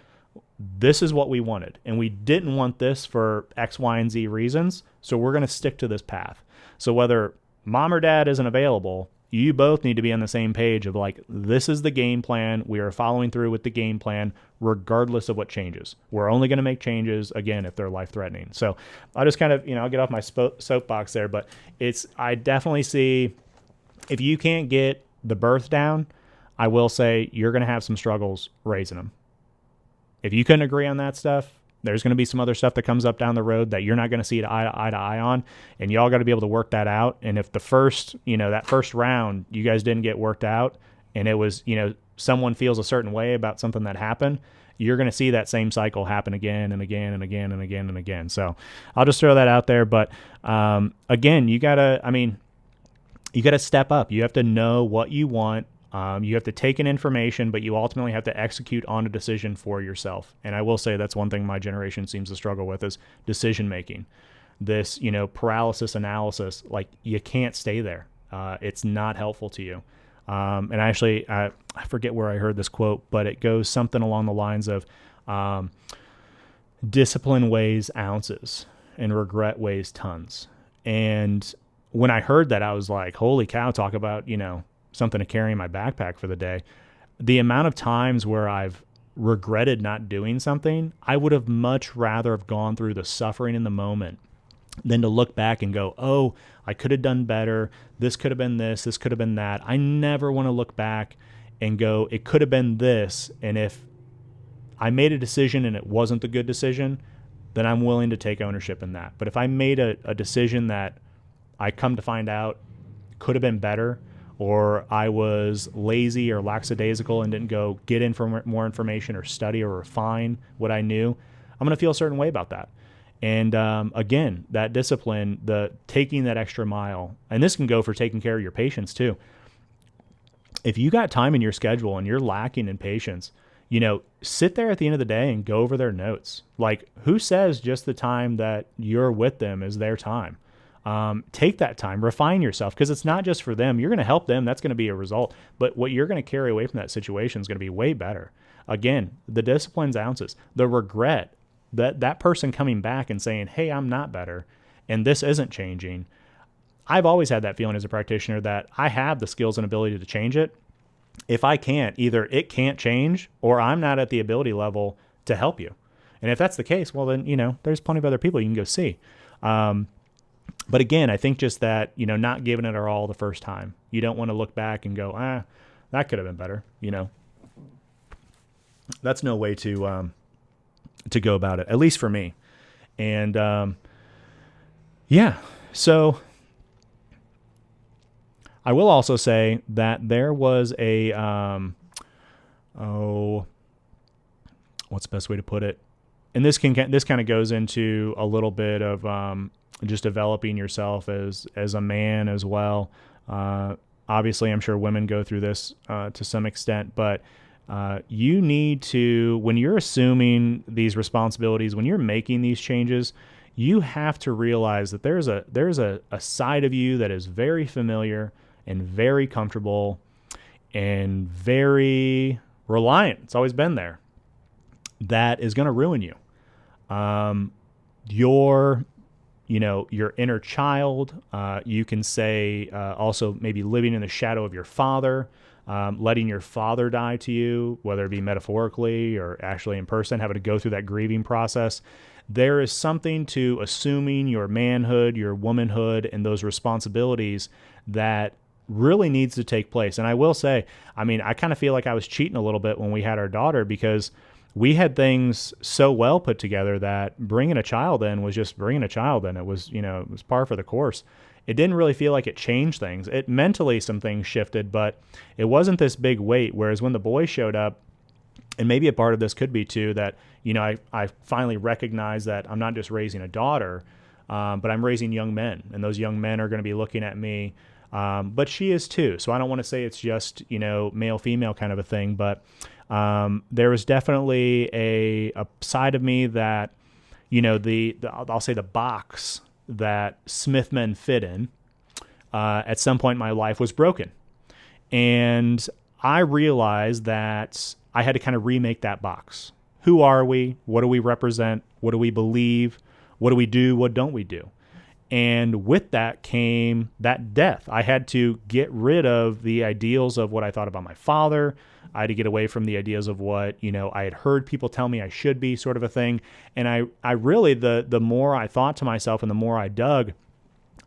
this is what we wanted. And we didn't want this for X, Y, and Z reasons, so we're going to stick to this path. So whether mom or dad isn't available, you both need to be on the same page of like, this is the game plan. We are following through with the game plan, regardless of what changes. We're only going to make changes, again, if they're life-threatening. So I'll just kind of, I'll get off my soapbox there, but I definitely see if you can't get the birth down, I will say you're going to have some struggles raising them. If you couldn't agree on that stuff, there's going to be some other stuff that comes up down the road that you're not going to see eye to eye on, and y'all got to be able to work that out. And if the first, that first round, you guys didn't get worked out, and it was, someone feels a certain way about something that happened, you're going to see that same cycle happen again and again and again and again and again. So I'll just throw that out there. But again, you got to step up. You have to know what you want. You have to take in information, but you ultimately have to execute on a decision for yourself. And I will say that's one thing my generation seems to struggle with is decision making. this, paralysis analysis. Like, you can't stay there. It's not helpful to you. And actually, I forget where I heard this quote, but it goes something along the lines of, discipline weighs ounces and regret weighs tons. And when I heard that, I was like, holy cow, talk about, something to carry in my backpack for the day. The amount of times where I've regretted not doing something, I would have much rather have gone through the suffering in the moment than to look back and go, oh, I could have done better. This could have been this could have been that. I never want to look back and go, it could have been this. And if I made a decision and it wasn't the good decision, then I'm willing to take ownership in that. But if I made a decision that I come to find out could have been better, or I was lazy or lackadaisical and didn't go get in for more information or study or refine what I knew, I'm going to feel a certain way about that. And again, that discipline, the taking that extra mile, and this can go for taking care of your patients too. If you got time in your schedule and you're lacking in patience, sit there at the end of the day and go over their notes. Like, who says just the time that you're with them is their time? Take that time, refine yourself, because it's not just for them. You're going to help them. That's going to be a result. But what you're going to carry away from that situation is going to be way better. Again, the discipline's ounces, the regret, that person coming back and saying, hey, I'm not better, and this isn't changing. I've always had that feeling as a practitioner that I have the skills and ability to change it. If I can't, either it can't change or I'm not at the ability level to help you. And if that's the case, well, then, there's plenty of other people you can go see. But again, I think just that, not giving it our all the first time. You don't want to look back and go, that could have been better. That's no way to go about it, at least for me. And, so I will also say that there was a, what's the best way to put it? And this kind of goes into a little bit of, just developing yourself as a man as well. Obviously, I'm sure women go through this to some extent, but you need to, when you're assuming these responsibilities, when you're making these changes, you have to realize that there's a side of you that is very familiar and very comfortable and very reliant. It's always been there. That is going to ruin you. Your inner child, you can say also maybe living in the shadow of your father, letting your father die to you, whether it be metaphorically or actually in person, having to go through that grieving process. There is something to assuming your manhood, your womanhood, and those responsibilities that really needs to take place. And I will say, I kind of feel like I was cheating a little bit when we had our daughter, because we had things so well put together that bringing a child in was just bringing a child in. It was, it was par for the course. It didn't really feel like it changed things. It mentally, some things shifted, but it wasn't this big weight. Whereas when the boy showed up, and maybe a part of this could be too that, I finally recognized that I'm not just raising a daughter, but I'm raising young men, and those young men are going to be looking at me. But she is too. So I don't want to say it's just, male, female kind of a thing, but there was definitely a side of me that, I'll say the box that Smith men fit in, at some point in my life was broken. And I realized that I had to kind of remake that box. Who are we? What do we represent? What do we believe? What do we do? What don't we do? And with that came that death. I had to get rid of the ideals of what I thought about my father. I had to get away from the ideas of what, I had heard people tell me I should be, sort of a thing. And I really, the more I thought to myself and the more I dug,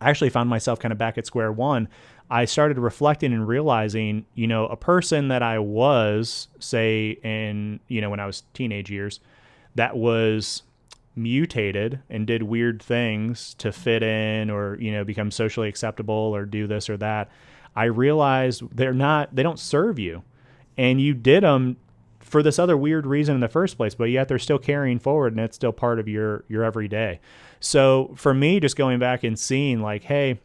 I actually found myself kind of back at square one. I started reflecting and realizing, a person that I was, say, in, when I was teenage years, that was mutated and did weird things to fit in or, become socially acceptable or do this or that. I realized they don't serve you. And you did them for this other weird reason in the first place, but yet they're still carrying forward and it's still part of your everyday. So for me, just going back and seeing like, hey,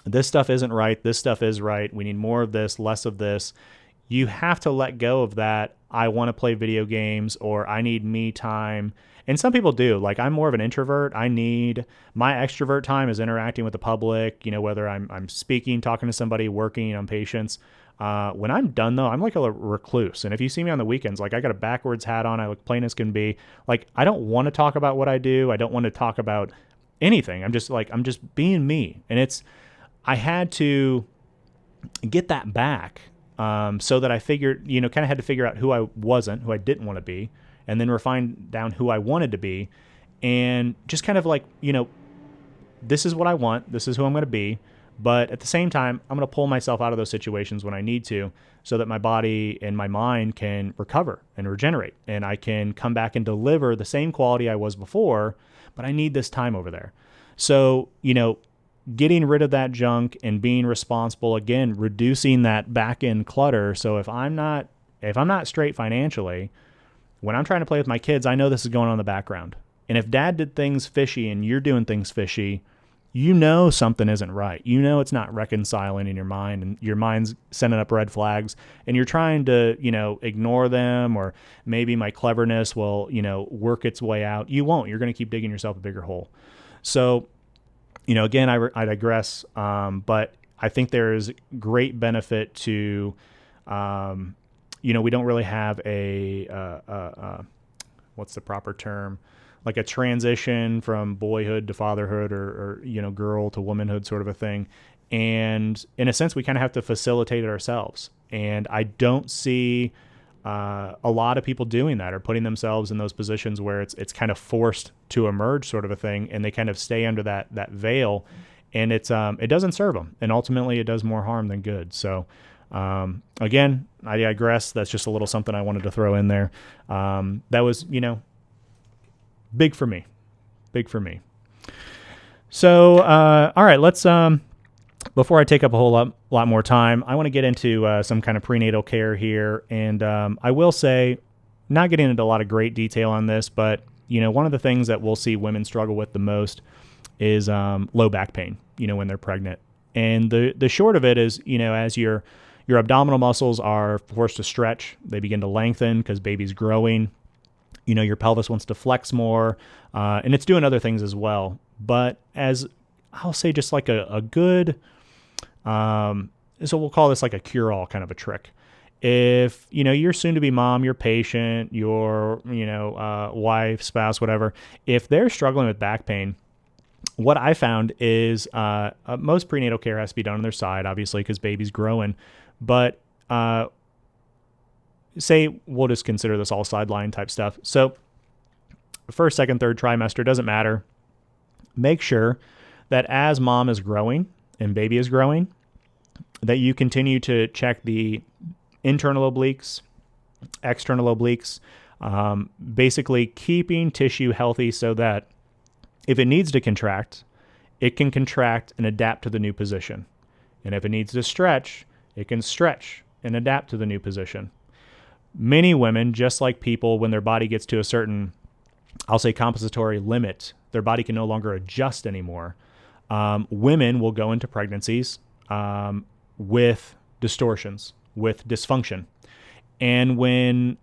this stuff isn't right. This stuff is right. We need more of this, less of this. You have to let go of that. I want to play video games, or I need me time. And some people do. Like, I'm more of an introvert. I need my extrovert time is interacting with the public, whether I'm speaking, talking to somebody, working on patients. When I'm done though, I'm like a recluse. And if you see me on the weekends, like I got a backwards hat on, I look plain as can be. Like, I don't want to talk about what I do. I don't want to talk about anything. I'm just being me. And I had to get that back. So that I figured, kind of had to figure out who I didn't want to be, and then refine down who I wanted to be, and just kind of like, this is what I want, this is who I'm going to be, but at the same time, I'm going to pull myself out of those situations when I need to, so that my body and my mind can recover and regenerate, and I can come back and deliver the same quality I was before, but I need this time over there. So, getting rid of that junk and being responsible, again, reducing that back end clutter. So if I'm not straight financially, when I'm trying to play with my kids, I know this is going on in the background. And if dad did things fishy and you're doing things fishy, something isn't right. It's not reconciling in your mind, and your mind's sending up red flags, and you're trying to, ignore them, or maybe my cleverness will, work its way out. You won't. You're going to keep digging yourself a bigger hole. So, again, I digress, but I think there is great benefit to, we don't really have what's the proper term? Like a transition from boyhood to fatherhood, or girl to womanhood sort of a thing. And in a sense, we kind of have to facilitate it ourselves. And I don't see a lot of people doing that, or putting themselves in those positions where it's kind of forced to emerge sort of a thing, and they kind of stay under that veil, and it doesn't serve them, and ultimately it does more harm than good. So again, I digress. That's just a little something I wanted to throw in there. That was big for me. So all right, let's before I take up a whole lot more time, I want to get into some kind of prenatal care here. And I will say, not getting into a lot of great detail on this, but, one of the things that we'll see women struggle with the most is low back pain, when they're pregnant. And the short of it is, as your abdominal muscles are forced to stretch, they begin to lengthen because baby's growing. Your pelvis wants to flex more, and it's doing other things as well. But as I'll say, just like a good, so we'll call this like a cure-all kind of a trick. If, you're soon to be mom, your patient, your, wife, spouse, whatever, if they're struggling with back pain, what I found is most prenatal care has to be done on their side, obviously, because baby's growing. But say we'll just consider this all sideline type stuff. So first, second, third trimester, doesn't matter. Make sure that as mom is growing and baby is growing, that you continue to check the internal obliques, external obliques, basically keeping tissue healthy so that if it needs to contract, it can contract and adapt to the new position. And if it needs to stretch, it can stretch and adapt to the new position. Many women, just like people, when their body gets to a certain, I'll say, compensatory limit, their body can no longer adjust anymore. Women will go into pregnancies with distortions, with dysfunction. And when,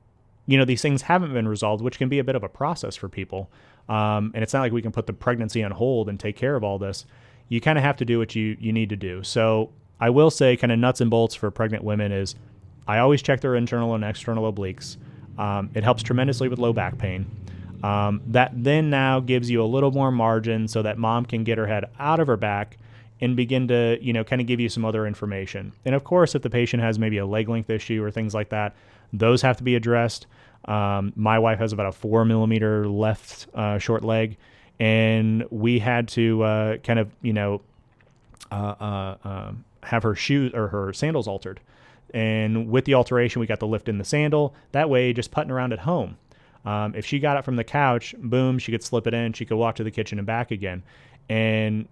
these things haven't been resolved, which can be a bit of a process for people, and it's not like we can put the pregnancy on hold and take care of all this, you kind of have to do what you need to do. So I will say, kind of nuts and bolts for pregnant women is, I always check their internal and external obliques. It helps tremendously with low back pain. That then now gives you a little more margin so that mom can get her head out of her back and begin to, kind of give you some other information. And of course, if the patient has maybe a leg length issue or things like that, those have to be addressed. My wife has about a 4 millimeter left short leg, and we had to kind of, have her shoes or her sandals altered. And with the alteration, we got the lift in the sandal. That way, just putting around at home. If she got up from the couch, boom, she could slip it in. She could walk to the kitchen and back again. And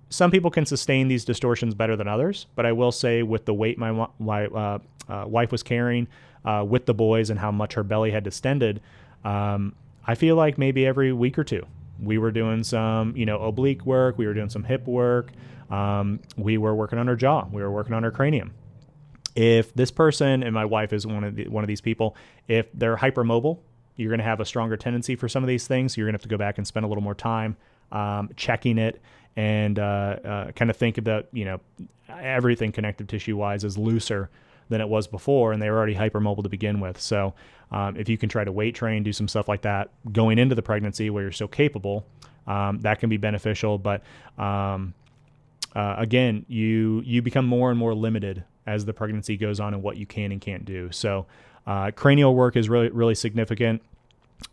some people can sustain these distortions better than others. But I will say, with the weight my wife was carrying, with the boys and how much her belly had distended, I feel like maybe every week or two, we were doing some, oblique work. We were doing some hip work. We were working on her jaw. We were working on her cranium. If this person, and my wife is one of these people, if they're hypermobile, you're going to have a stronger tendency for some of these things. So you're going to have to go back and spend a little more time checking it and kind of think about, everything connective tissue wise is looser than it was before, and they were already hypermobile to begin with. So if you can try to weight train, do some stuff like that going into the pregnancy where you're still capable, that can be beneficial. But again, you become more and more limited as the pregnancy goes on and what you can and can't do. So cranial work is really, really significant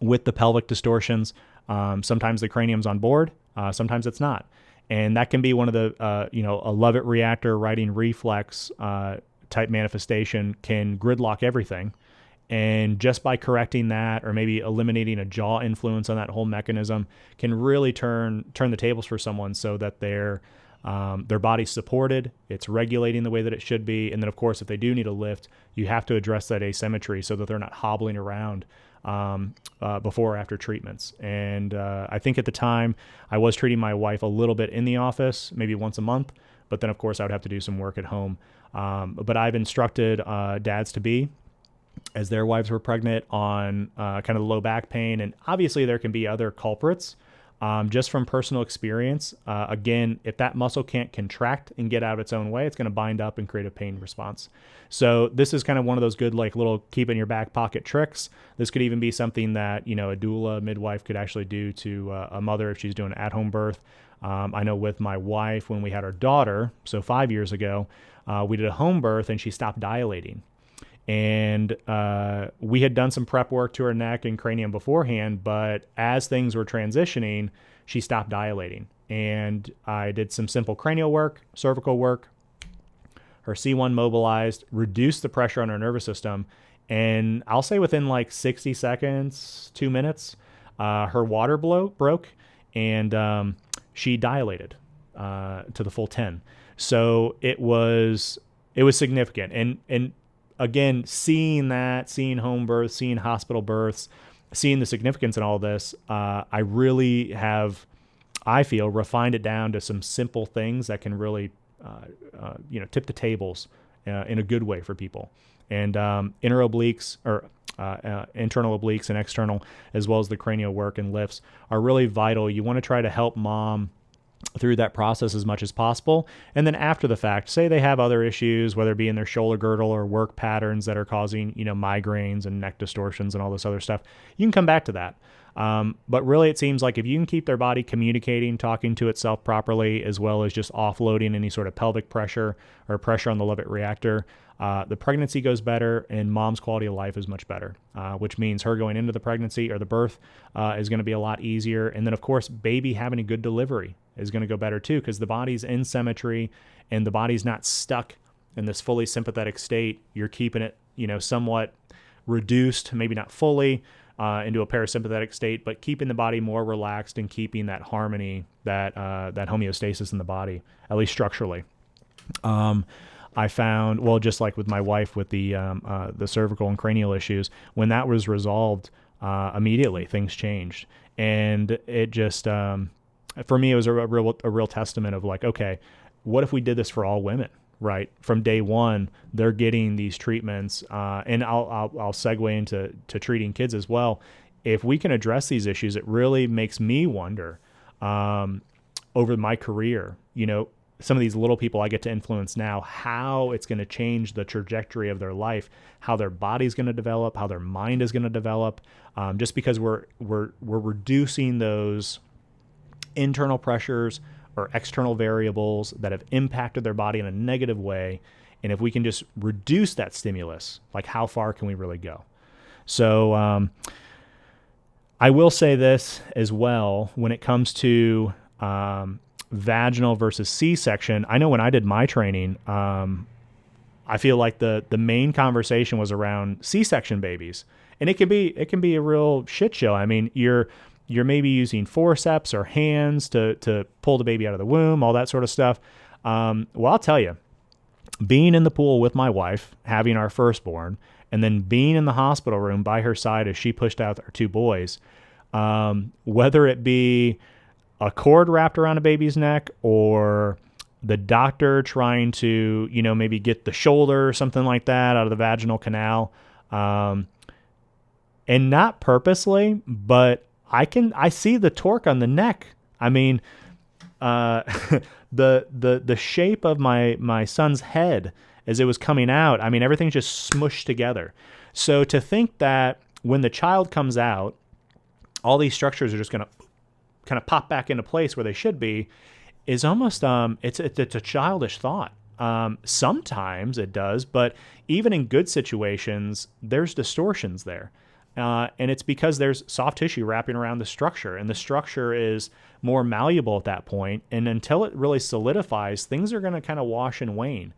with the pelvic distortions. Sometimes the cranium's on board, sometimes it's not. And that can be one of the, a Levitt reactor riding reflex type manifestation can gridlock everything. And just by correcting that, or maybe eliminating a jaw influence on that whole mechanism, can really turn the tables for someone so that their body's supported, it's regulating the way that it should be. And then, of course, if they do need a lift, you have to address that asymmetry so that they're not hobbling around before or after treatments. And I think at the time I was treating my wife a little bit in the office, maybe once a month, but then of course I would have to do some work at home. But I've instructed dads to be, as their wives were pregnant, on kind of the low back pain. And obviously there can be other culprits. Just from personal experience, again, if that muscle can't contract and get out of its own way, it's going to bind up and create a pain response. So this is kind of one of those good, like, little keep in your back pocket tricks. This could even be something that, a doula, midwife could actually do to a mother if she's doing an at-home birth. I know with my wife, when we had our daughter, so 5 years ago, we did a home birth and she stopped dilating. And we had done some prep work to her neck and cranium beforehand, but as things were transitioning, she stopped dilating. And I did some simple cranial work, cervical work. Her C1 mobilized, reduced the pressure on her nervous system. And I'll say within like 60 seconds, 2 minutes, her water broke and she dilated to the full 10. So it was significant. And again, seeing home births, seeing hospital births, seeing the significance in all this, I really have, I feel, refined it down to some simple things that can really, tip the tables in a good way for people. And inner obliques, or internal obliques and external, as well as the cranial work and lifts, are really vital. You want to try to help mom through that process as much as possible. And then after the fact, say they have other issues, whether it be in their shoulder girdle or work patterns that are causing, migraines and neck distortions and all this other stuff, you can come back to that. But really it seems like if you can keep their body communicating, talking to itself properly, as well as just offloading any sort of pelvic pressure or pressure on the Levitt reactor, the pregnancy goes better and mom's quality of life is much better, which means her going into the pregnancy or the birth is going to be a lot easier. And then, of course, baby having a good delivery is going to go better too, because the body's in symmetry and the body's not stuck in this fully sympathetic state. You're keeping it, somewhat reduced, maybe not fully into a parasympathetic state, but keeping the body more relaxed and keeping that harmony, that homeostasis in the body, at least structurally. I found, well, just like with my wife with the cervical and cranial issues, when that was resolved, immediately things changed. And it just, for me, it was a real testament of like, okay, what if we did this for all women, right? From day one, they're getting these treatments, and I'll segue into treating kids as well. If we can address these issues, it really makes me wonder, over my career, some of these little people I get to influence now, how it's going to change the trajectory of their life, how their body's going to develop, how their mind is going to develop, just because we're reducing those internal pressures or external variables that have impacted their body in a negative way. And if we can just reduce that stimulus, like how far can we really go? So I will say this as well, when it comes to vaginal versus C-section, I know when I did my training, I feel like the main conversation was around C-section babies, and it can be a real shit show. I mean, you're maybe using forceps or hands to pull the baby out of the womb, all that sort of stuff. Well, I'll tell you, being in the pool with my wife, having our firstborn, and then being in the hospital room by her side as she pushed out our two boys, whether it be a cord wrapped around a baby's neck or the doctor trying to, maybe get the shoulder or something like that out of the vaginal canal. And and not purposely, but I see the torque on the neck. I mean, the shape of my son's head as it was coming out, I mean, everything's just smushed together. So to think that when the child comes out, all these structures are just going to kind of pop back into place where they should be is almost, it's a childish thought. Sometimes it does, but even in good situations, there's distortions there. And it's because there's soft tissue wrapping around the structure, and the structure is more malleable at that point. And until it really solidifies, things are going to kind of wash and wane.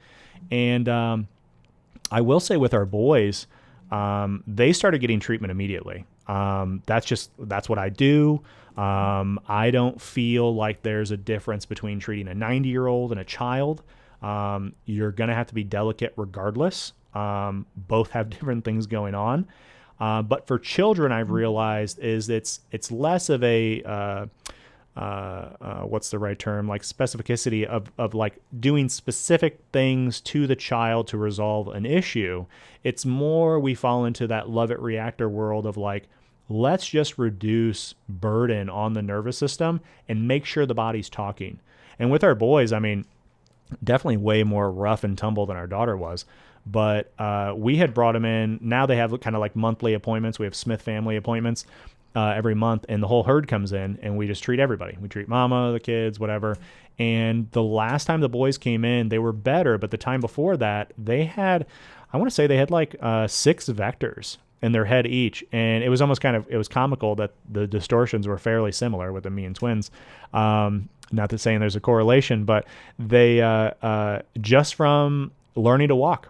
And I will say with our boys, they started getting treatment immediately. That's what I do. I don't feel like there's a difference between treating a 90-year-old and a child. You're going to have to be delicate regardless. Both have different things going on. But for children, I've realized is it's less of a, what's the right term? Like specificity of like doing specific things to the child to resolve an issue. It's more, we fall into that love it reactor world of like, let's just reduce burden on the nervous system and make sure the body's talking. And with our boys, I mean, definitely way more rough and tumble than our daughter was. But we had brought them in. Now they have kind of like monthly appointments. We have Smith family appointments every month, and the whole herd comes in, and we just treat everybody. We treat mama, the kids, whatever. And the last time the boys came in, they were better. But the time before that, they had, I want to say they had like 6 vectors in their head each. And it was almost it was comical that the distortions were fairly similar with the me and twins. Not to saying there's a correlation, but they just from learning to walk,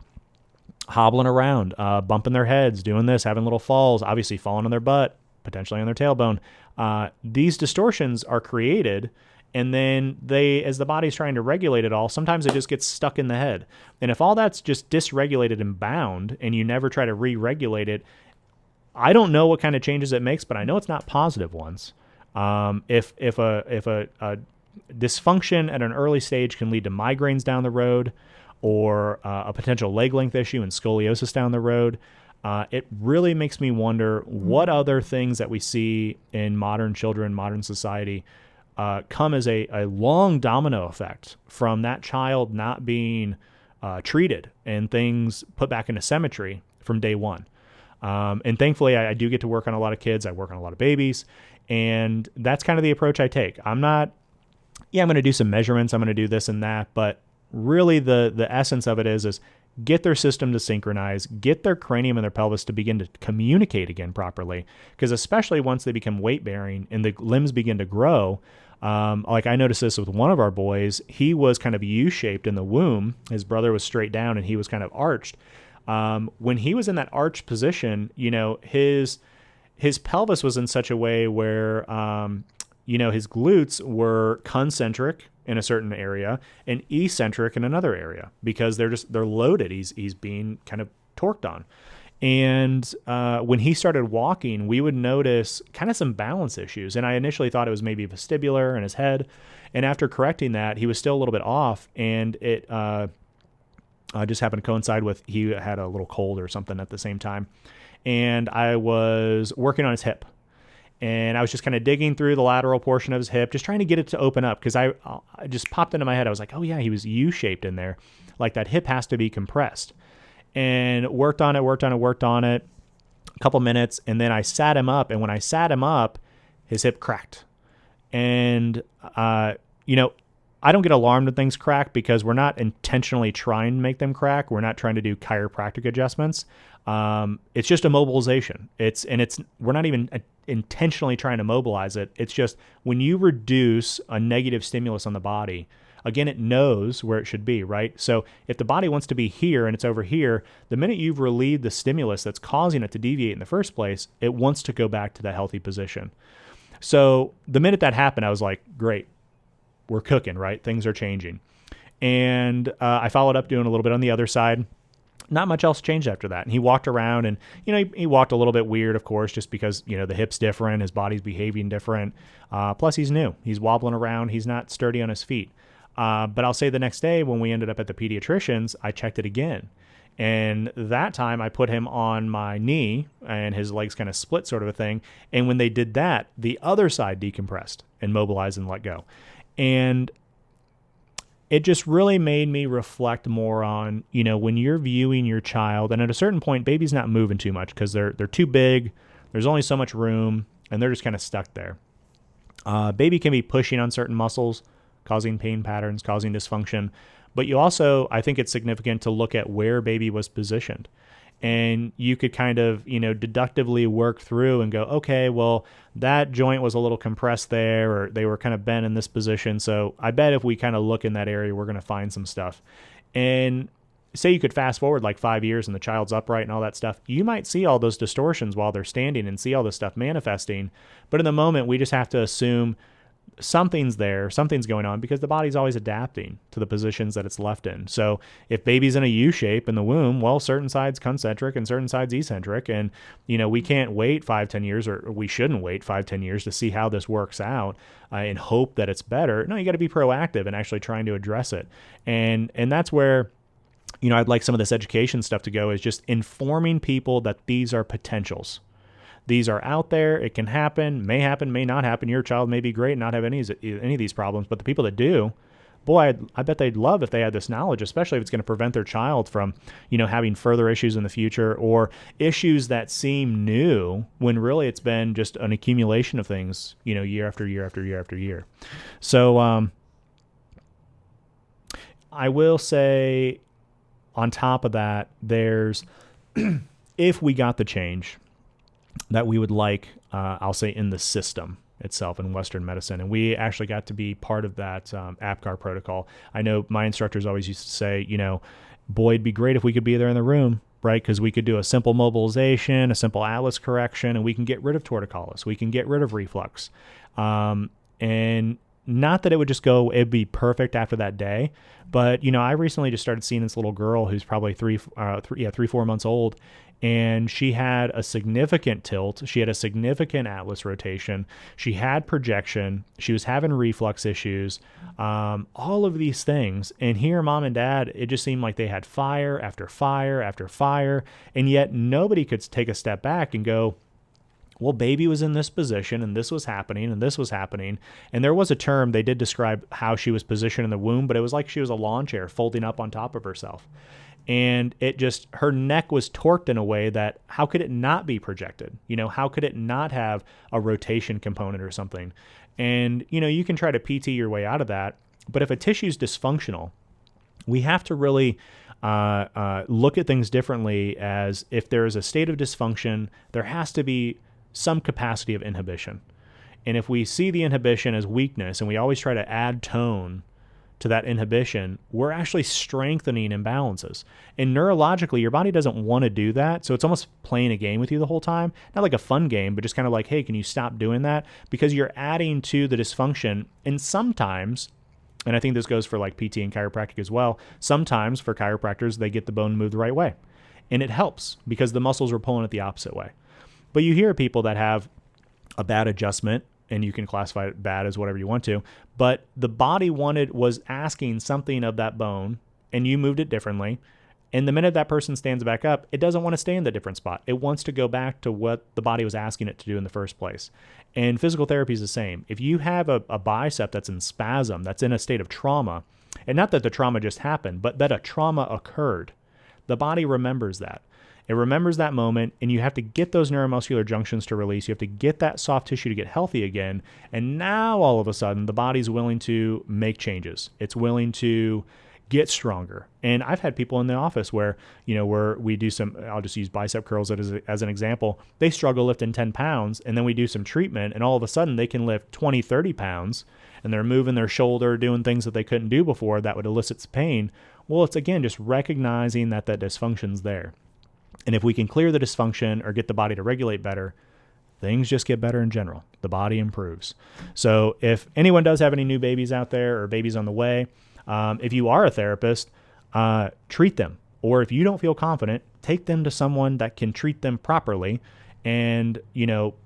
hobbling around, bumping their heads, doing this, having little falls, obviously falling on their butt, potentially on their tailbone. These distortions are created, and then as the body's trying to regulate it all, sometimes it just gets stuck in the head. And if all that's just dysregulated and bound, and you never try to re-regulate it, I don't know what kind of changes it makes, but I know it's not positive ones. If a dysfunction at an early stage can lead to migraines down the road, or a potential leg length issue and scoliosis down the road, it really makes me wonder what other things that we see in modern children, modern society, come as a long domino effect from that child not being treated and things put back into symmetry from day one. And thankfully, I do get to work on a lot of kids. I work on a lot of babies, and that's kind of the approach I take. I'm going to do some measurements. I'm going to do this and that, but really the essence of it is get their system to synchronize, get their cranium and their pelvis to begin to communicate again properly. Because especially once they become weight bearing and the limbs begin to grow, like I noticed this with one of our boys, he was kind of U-shaped in the womb. His brother was straight down and he was kind of arched. When he was in that arched position, his pelvis was in such a way where, his glutes were concentric in a certain area and eccentric in another area because they're loaded. He's being kind of torqued on. And when he started walking, we would notice kind of some balance issues. And I initially thought it was maybe vestibular in his head. And after correcting that, he was still a little bit off. And it just happened to coincide with he had a little cold or something at the same time. And I was working on his hip. And I was just kind of digging through the lateral portion of his hip, just trying to get it to open up because I just popped into my head. I was like, oh yeah, he was U-shaped in there. Like that hip has to be compressed. And worked on it, a couple minutes. And then I sat him up. And when I sat him up, his hip cracked. And, I don't get alarmed when things crack because we're not intentionally trying to make them crack. We're not trying to do chiropractic adjustments. It's just a mobilization. We're not even intentionally trying to mobilize it. It's just when you reduce a negative stimulus on the body, again, it knows where it should be, right? So if the body wants to be here and it's over here, the minute you've relieved the stimulus that's causing it to deviate in the first place, it wants to go back to that healthy position. So the minute that happened, I was like, great, we're cooking, right? Things are changing. And I followed up doing a little bit on the other side. Not much else changed after that. And he walked around and, he walked a little bit weird, of course, just because, the hip's different, his body's behaving different. Plus he's new. He's wobbling around. He's not sturdy on his feet. But I'll say the next day when we ended up at the pediatrician's, I checked it again. And that time I put him on my knee and his legs kind of split, sort of a thing. And when they did that, the other side decompressed and mobilized and let go. And it just really made me reflect more on, when you're viewing your child, and at a certain point, baby's not moving too much because they're too big. There's only so much room, and they're just kind of stuck there. Baby can be pushing on certain muscles, causing pain patterns, causing dysfunction. But you also, I think it's significant to look at where baby was positioned. And you could kind of, deductively work through and go, okay, well, that joint was a little compressed there, or they were kind of bent in this position. So I bet if we kind of look in that area, we're going to find some stuff. And say you could fast forward like 5 years and the child's upright and all that stuff, you might see all those distortions while they're standing and see all this stuff manifesting. But in the moment, we just have to assume something's there, something's going on, because the body's always adapting to the positions that it's left in. So if baby's in a U shape in the womb, well, certain sides concentric and certain sides eccentric. And, we can't wait 5-10 years, or we shouldn't wait 5-10 years to see how this works out and hope that it's better. No, you got to be proactive and actually trying to address it. And that's where, I'd like some of this education stuff to go, is just informing people that these are potentials. These are out there. It can happen, may not happen. Your child may be great and not have any of these problems, but the people that do, boy, I bet they'd love if they had this knowledge, especially if it's going to prevent their child from, having further issues in the future, or issues that seem new when really it's been just an accumulation of things, year after year after year after year. So I will say, on top of that, there's, if we got the change that we would like, I'll say, in the system itself in Western medicine. And we actually got to be part of that APGAR protocol. I know my instructors always used to say, boy, it'd be great if we could be there in the room, right? Because we could do a simple mobilization, a simple atlas correction, and we can get rid of torticollis. We can get rid of reflux. And not that it would just go, it'd be perfect after that day. But, I recently just started seeing this little girl who's probably 3-4 months old. And she had a significant tilt. She had a significant atlas rotation. She had projection. She was having reflux issues, all of these things. And here, mom and dad, it just seemed like they had fire after fire after fire. And yet nobody could take a step back and go, well, baby was in this position and this was happening and this was happening. And there was a term, they did describe how she was positioned in the womb, but it was like she was a lawn chair folding up on top of herself. And it just, her neck was torqued in a way that, how could it not be projected? How could it not have a rotation component or something? And, you can try to PT your way out of that. But if a tissue is dysfunctional, we have to really look at things differently. As if there is a state of dysfunction, there has to be some capacity of inhibition. And if we see the inhibition as weakness, and we always try to add tone to that inhibition, we're actually strengthening imbalances. And neurologically, your body doesn't want to do that. So it's almost playing a game with you the whole time. Not like a fun game, but just kind of like, hey, can you stop doing that? Because you're adding to the dysfunction. And sometimes, and I think this goes for like PT and chiropractic as well, sometimes for chiropractors, they get the bone moved the right way. And it helps because the muscles are pulling it the opposite way. But you hear people that have a bad adjustment, and you can classify it bad as whatever you want to, but the body was asking something of that bone, and you moved it differently. And the minute that person stands back up, it doesn't want to stay in the different spot. It wants to go back to what the body was asking it to do in the first place. And physical therapy is the same. If you have a bicep that's in spasm, that's in a state of trauma, and not that the trauma just happened, but that a trauma occurred, the body remembers that. It remembers that moment, and you have to get those neuromuscular junctions to release. You have to get that soft tissue to get healthy again. And now all of a sudden, the body's willing to make changes. It's willing to get stronger. And I've had people in the office where, where we do some, I'll just use bicep curls as an example. They struggle lifting 10 pounds, and then we do some treatment, and all of a sudden they can lift 20, 30 pounds, and they're moving their shoulder, doing things that they couldn't do before that would elicit pain. Well, it's again, just recognizing that dysfunction's there. And if we can clear the dysfunction or get the body to regulate better, things just get better in general. The body improves. So if anyone does have any new babies out there or babies on the way, if you are a therapist, treat them. Or if you don't feel confident, take them to someone that can treat them properly and,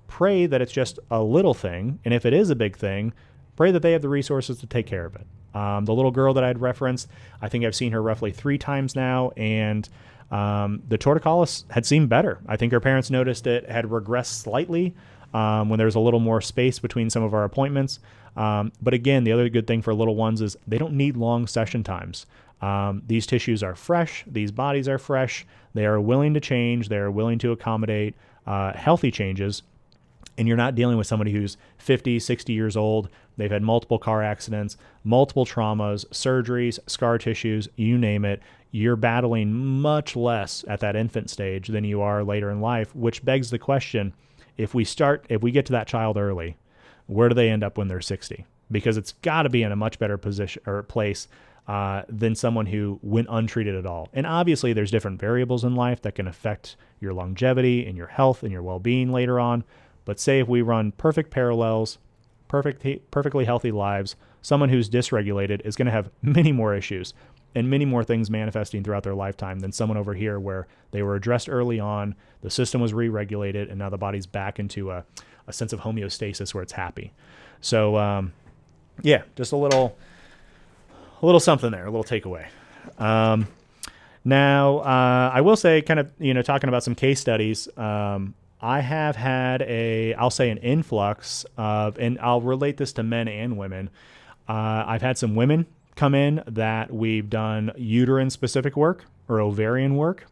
pray that it's just a little thing. And if it is a big thing, pray that they have the resources to take care of it. The little girl that I'd referenced, I think I've seen her roughly 3 times now, and the torticollis had seemed better. I think her parents noticed it had regressed slightly when there was a little more space between some of our appointments. But again, the other good thing for little ones is they don't need long session times. These tissues are fresh. These bodies are fresh. They are willing to change. They are willing to accommodate healthy changes. And you're not dealing with somebody who's 50, 60 years old. They've had multiple car accidents, multiple traumas, surgeries, scar tissues, you name it. You're battling much less at that infant stage than you are later in life, which begs the question, if we get to that child early, where do they end up when they're 60? Because it's got to be in a much better position or place than someone who went untreated at all. And obviously there's different variables in life that can affect your longevity and your health and your well-being later on. But say if we run perfect parallels, perfectly healthy lives, someone who's dysregulated is going to have many more issues and many more things manifesting throughout their lifetime than someone over here where they were addressed early on, the system was re-regulated, and now the body's back into a sense of homeostasis where it's happy. So, yeah, just a little something there, a little takeaway. Now, I will say, kind of, talking about some case studies, I have had an influx of, and I'll relate this to men and women. I've had some women come in that we've done uterine specific work or ovarian work,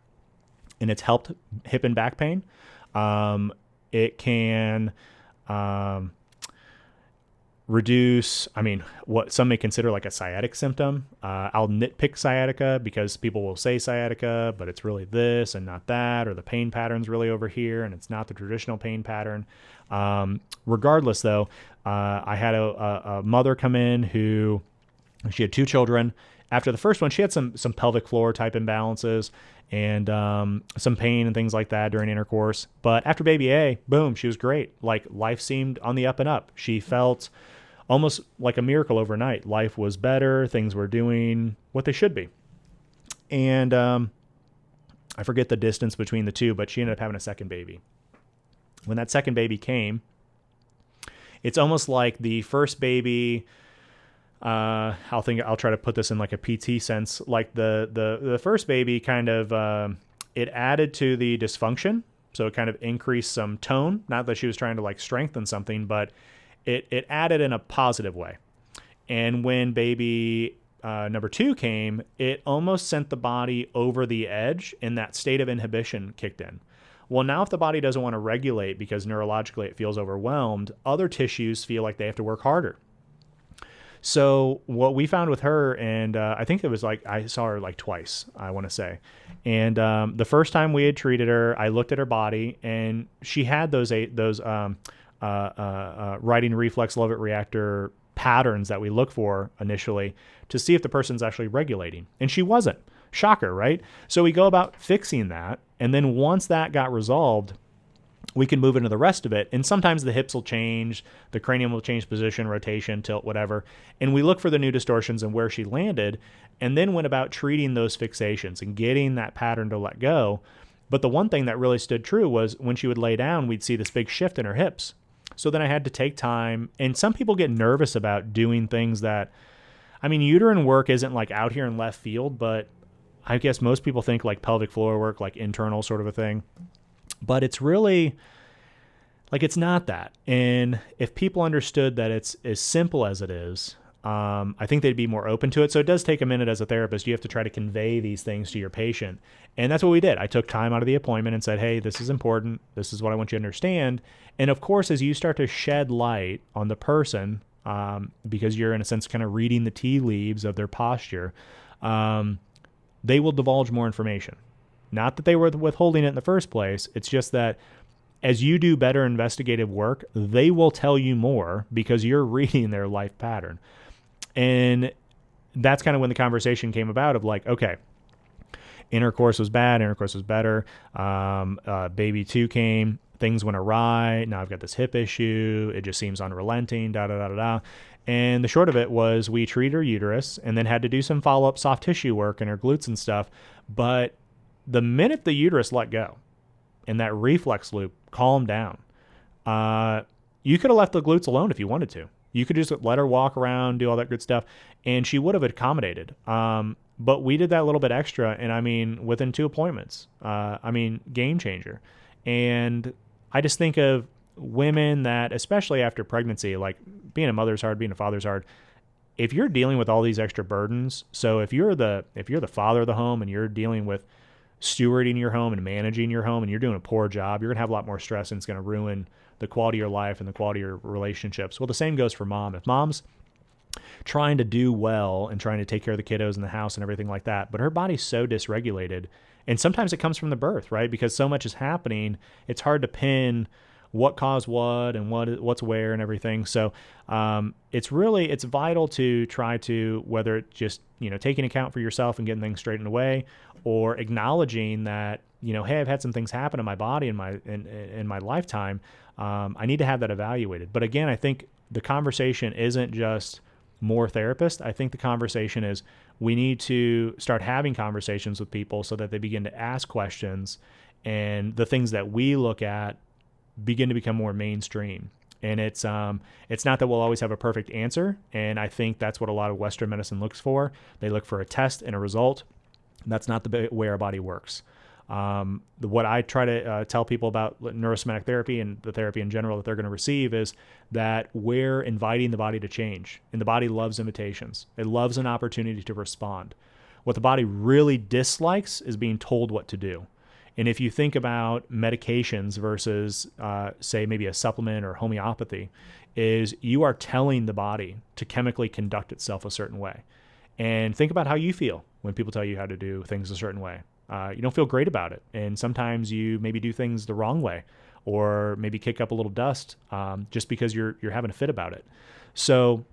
and it's helped hip and back pain. It can reduce, what some may consider like a sciatic symptom. I'll nitpick sciatica because people will say sciatica, but it's really this and not that, or the pain pattern's really over here and it's not the traditional pain pattern. Regardless though, I had a mother come in who, she had 2 children. After the first one, she had some pelvic floor type imbalances and some pain and things like that during intercourse. But after baby A, boom, she was great. Like life seemed on the up and up. She felt almost like a miracle overnight. Life was better. Things were doing what they should be. And I forget the distance between the 2, but she ended up having a second baby. When that second baby came, it's almost like the first baby, I'll try to put this in like a PT sense. Like the first baby kind of, it added to the dysfunction. So it kind of increased some tone. Not that she was trying to like strengthen something, but it added in a positive way. And when baby number 2 came, it almost sent the body over the edge and that state of inhibition kicked in. Well, now if the body doesn't want to regulate because neurologically it feels overwhelmed, other tissues feel like they have to work harder. So what we found with her, and I think it was like, I saw her like twice, I want to say. And the first time we had treated her, I looked at her body and she had those writing reflex Lovett reactor patterns that we look for initially to see if the person's actually regulating. And she wasn't. Shocker, right? So we go about fixing that. And then once that got resolved, we can move into the rest of it. And sometimes the hips will change, the cranium will change position, rotation, tilt, whatever. And we look for the new distortions and where she landed, and then went about treating those fixations and getting that pattern to let go. But the one thing that really stood true was when she would lay down, we'd see this big shift in her hips. So then I had to take time. And some people get nervous about doing things that, uterine work isn't like out here in left field, but I guess most people think like pelvic floor work, like internal sort of a thing. But it's really, like, it's not that. And if people understood that it's as simple as it is, I think they'd be more open to it. So it does take a minute as a therapist. You have to try to convey these things to your patient. And that's what we did. I took time out of the appointment and said, hey, this is important. This is what I want you to understand. And of course, as you start to shed light on the person, because you're in a sense kind of reading the tea leaves of their posture, they will divulge more information. Not that they were withholding it in the first place. It's just that as you do better investigative work, they will tell you more because you're reading their life pattern. And that's kind of when the conversation came about of like, okay, intercourse was bad, intercourse was better. Baby 2 came, things went awry. Now I've got this hip issue. It just seems unrelenting, da-da-da-da-da. And the short of it was we treated her uterus and then had to do some follow-up soft tissue work in her glutes and stuff. But the minute the uterus let go and that reflex loop calmed down, you could have left the glutes alone if you wanted to. You could just let her walk around, do all that good stuff, and she would have accommodated. But we did that a little bit extra, and I mean, within 2 appointments, game changer. And I just think of women that, especially after pregnancy, like being a mother's hard, being a father's hard. If you're dealing with all these extra burdens, so if you're the father of the home and you're dealing with stewarding your home and managing your home and you're doing a poor job, you're going to have a lot more stress and it's going to ruin the quality of your life and the quality of your relationships. Well, the same goes for mom. If mom's trying to do well and trying to take care of the kiddos in the house and everything like that, but her body's so dysregulated, and sometimes it comes from the birth, right? Because so much is happening, it's hard to pin what caused what and what's where and everything. So it's vital to try to, whether it's just, taking account for yourself and getting things straightened away, or acknowledging that, hey, I've had some things happen in my body in my lifetime. I need to have that evaluated. But again, I think the conversation isn't just more therapists. I think the conversation is, we need to start having conversations with people so that they begin to ask questions, and the things that we look at begin to become more mainstream. And it's not that we'll always have a perfect answer. And I think that's what a lot of Western medicine looks for. They look for a test and a result. That's not the way our body works. What I try to tell people about neurosomatic therapy and the therapy in general that they're going to receive is that we're inviting the body to change, and the body loves invitations. It loves an opportunity to respond. What the body really dislikes is being told what to do. And if you think about medications versus, say, maybe a supplement or homeopathy, is you are telling the body to chemically conduct itself a certain way. And think about how you feel when people tell you how to do things a certain way. You don't feel great about it. And sometimes you maybe do things the wrong way, or maybe kick up a little dust just because you're having a fit about it. So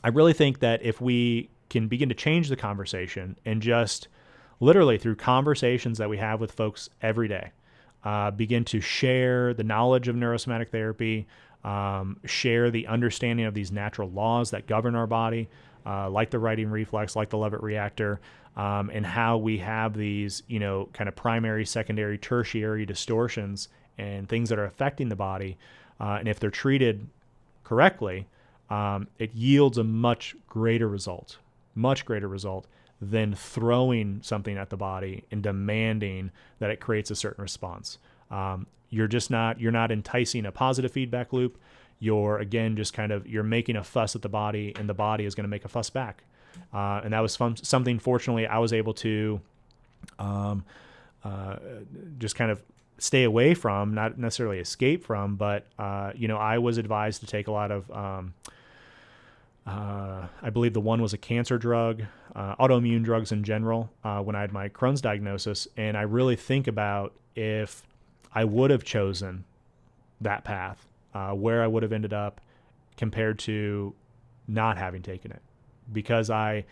I really think that if we can begin to change the conversation and just literally through conversations that we have with folks every day, begin to share the knowledge of neurosomatic therapy, share the understanding of these natural laws that govern our body, like the writing reflex, like the Levitt reactor, and how we have these, kind of primary, secondary, tertiary distortions and things that are affecting the body. And if they're treated correctly, it yields a much greater result than throwing something at the body and demanding that it creates a certain response. You're not enticing a positive feedback loop. You're, again, just you're making a fuss at the body, and the body is going to make a fuss back. And that was something, fortunately, I was able to just kind of stay away from, not necessarily escape from, but, I was advised to take a lot of, I believe the one was a cancer drug, autoimmune drugs in general, when I had my Crohn's diagnosis. And I really think about if I would have chosen that path, where I would have ended up compared to not having taken it. Because by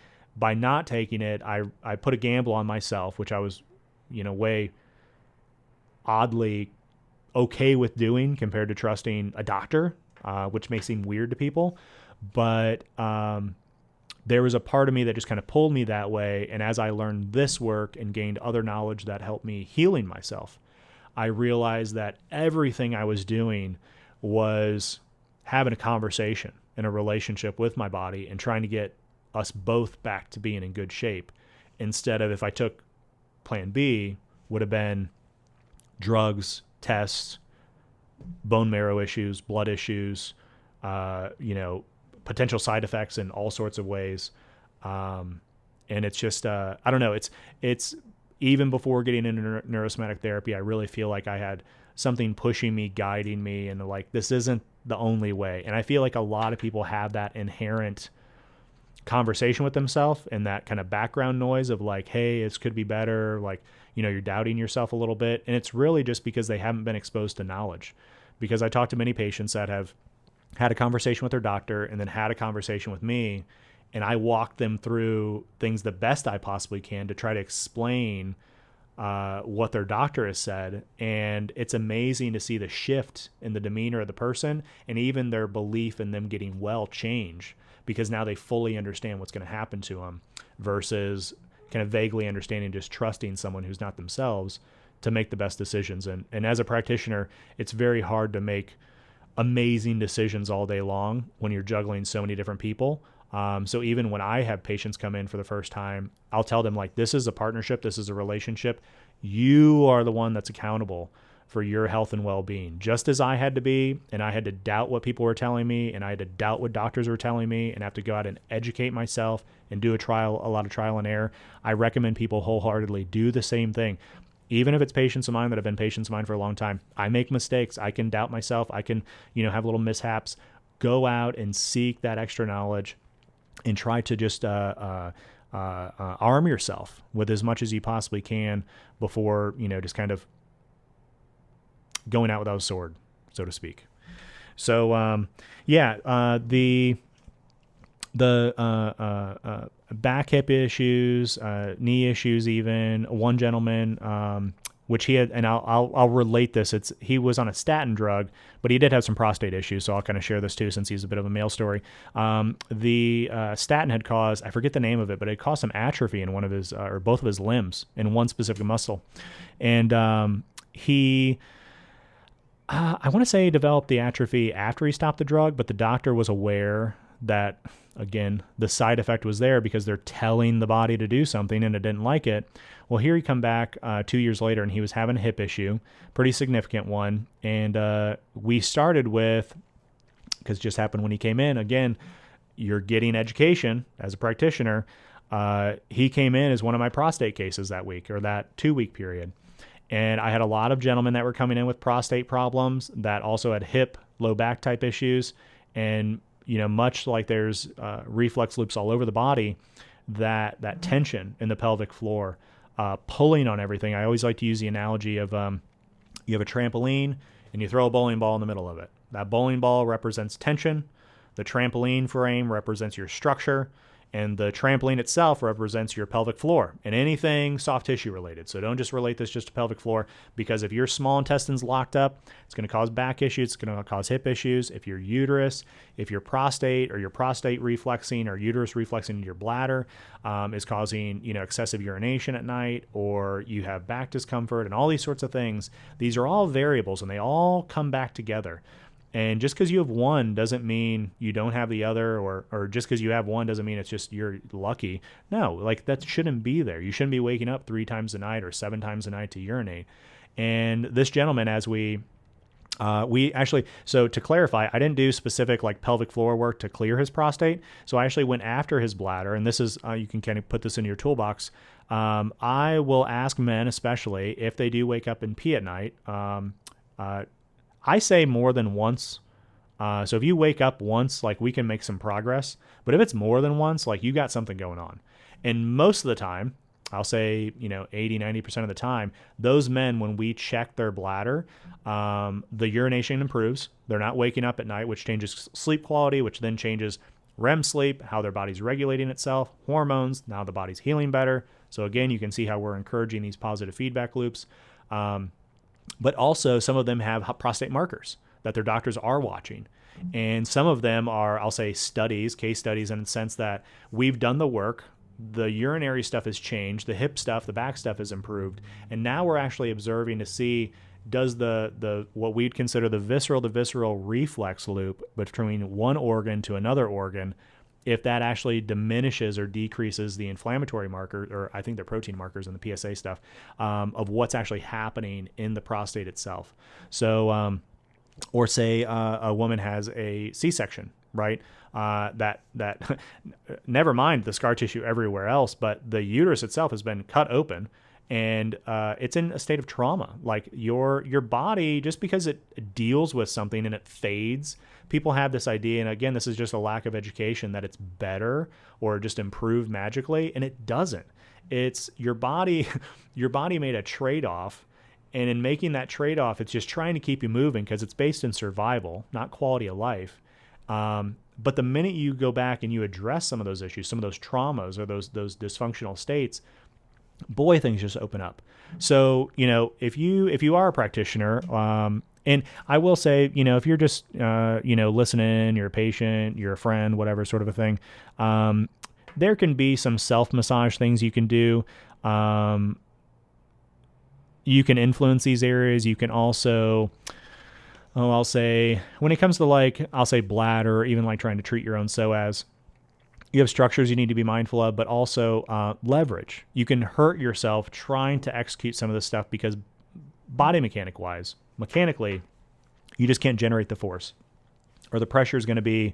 not taking it, I put a gamble on myself, which I was, way oddly okay with doing compared to trusting a doctor, which may seem weird to people. But there was a part of me that just kind of pulled me that way. And as I learned this work and gained other knowledge that helped me healing myself, I realized that everything I was doing was having a conversation and a relationship with my body and trying to get us both back to being in good shape, instead of, if I took plan B, would have been drugs, tests, bone marrow issues, blood issues, potential side effects in all sorts of ways. And it's just, I don't know, it's even before getting into neurosomatic therapy, I really feel like I had something pushing me, guiding me, and like, this isn't the only way. And I feel like a lot of people have that inherent conversation with themselves and that kind of background noise of like, hey, this could be better. Like, you're doubting yourself a little bit. And it's really just because they haven't been exposed to knowledge. Because I talk to many patients that have had a conversation with their doctor and then had a conversation with me, and I walk them through things the best I possibly can to try to explain what their doctor has said. And it's amazing to see the shift in the demeanor of the person and even their belief in them getting well change, because now they fully understand what's going to happen to them versus kind of vaguely understanding, just trusting someone who's not themselves to make the best decisions. And as a practitioner, it's very hard to make amazing decisions all day long when you're juggling so many different people. So even when I have patients come in for the first time, I'll tell them, like, this is a partnership. This is a relationship. You are the one that's accountable for your health and well-being, just as I had to be. And I had to doubt what people were telling me, and I had to doubt what doctors were telling me, and have to go out and educate myself and do a lot of trial and error. I recommend people wholeheartedly do the same thing. Even if it's patients of mine that have been patients of mine for a long time, I make mistakes. I can doubt myself. I can, have little mishaps. Go out and seek that extra knowledge and try to just arm yourself with as much as you possibly can before, just kind of going out without a sword, so to speak. So, the back hip issues, knee issues, even one gentleman, which he had, and I'll relate this. He was on a statin drug, but he did have some prostate issues. So I'll kind of share this too, since he's a bit of a male story. The statin had caused, I forget the name of it, but it caused some atrophy in one of his, or both of his limbs in one specific muscle. And, I want to say he developed the atrophy after he stopped the drug, but the doctor was aware that, again, the side effect was there because they're telling the body to do something and it didn't like it. Well, here he come back 2 years later, and he was having a hip issue, pretty significant one. And we started with, because it just happened when he came in, again, you're getting education as a practitioner. He came in as one of my prostate cases that week, or that 2-week period. And I had a lot of gentlemen that were coming in with prostate problems that also had hip, low back type issues. And, much like there's reflex loops all over the body, that tension in the pelvic floor, pulling on everything. I always like to use the analogy of you have a trampoline and you throw a bowling ball in the middle of it. That bowling ball represents tension. The trampoline frame represents your structure. And the trampoline itself represents your pelvic floor and anything soft tissue related. So don't just relate this just to pelvic floor, because if your small intestine's locked up, it's going to cause back issues. It's going to cause hip issues. If your uterus, if your prostate, or your prostate reflexing, or uterus reflexing into your bladder is causing, excessive urination at night, or you have back discomfort and all these sorts of things, these are all variables and they all come back together. And just because you have one doesn't mean you don't have the other, or just because you have one doesn't mean it's just you're lucky. No, like, that shouldn't be there. You shouldn't be waking up 3 times a night or 7 times a night to urinate. And this gentleman, as we actually, so to clarify, I didn't do specific like pelvic floor work to clear his prostate. So I actually went after his bladder, and this is, you can kind of put this in your toolbox. I will ask men, especially if they do wake up and pee at night, I say more than once. So if you wake up once, like, we can make some progress. But if it's more than once, like, you got something going on. And most of the time, I'll say, 80, 90% of the time, those men, when we check their bladder, the urination improves. They're not waking up at night, which changes sleep quality, which then changes REM sleep, how their body's regulating itself, hormones, now the body's healing better. So again, you can see how we're encouraging these positive feedback loops. But also, some of them have prostate markers that their doctors are watching. And some of them are, I'll say, case studies, in the sense that we've done the work, the urinary stuff has changed, the hip stuff, the back stuff has improved. And now we're actually observing to see, does the what we'd consider the visceral to visceral reflex loop between one organ to another organ, if that actually diminishes or decreases the inflammatory marker, or I think the protein markers and the PSA stuff, of what's actually happening in the prostate itself. So, or say a woman has a C-section, right? That never mind the scar tissue everywhere else, but the uterus itself has been cut open, and it's in a state of trauma. Like, your body, just because it deals with something and it fades, people have this idea, and again, this is just a lack of education, that it's better or just improved magically, and it doesn't. It's your body made a trade-off, and in making that trade-off, it's just trying to keep you moving because it's based in survival, not quality of life. But the minute you go back and you address some of those issues, some of those traumas or those dysfunctional states, boy, things just open up. So, if you are a practitioner, and I will say, if you're just, listening, you're a patient, you're a friend, whatever sort of a thing, there can be some self-massage things you can do. You can influence these areas. You can also, I'll say when it comes to I'll say bladder, or even trying to treat your own psoas, you have structures you need to be mindful of, but also leverage. You can hurt yourself trying to execute some of this stuff because body mechanically, you just can't generate the force, or the pressure is going to be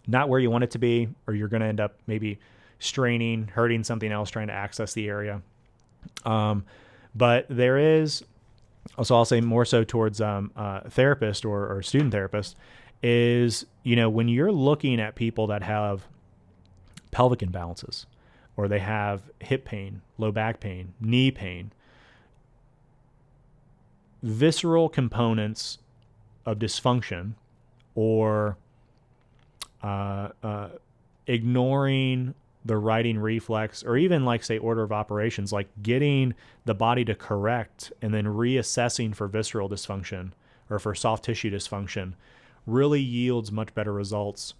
not where you want it to be, or you're going to end up maybe straining, hurting something else, trying to access the area. But there is also, I'll say more so towards therapist or student therapist, is, when you're looking at people that have pelvic imbalances, or they have hip pain, low back pain, knee pain, visceral components of dysfunction, or ignoring the righting reflex, or even say order of operations, like getting the body to correct and then reassessing for visceral dysfunction or for soft tissue dysfunction, really yields much better results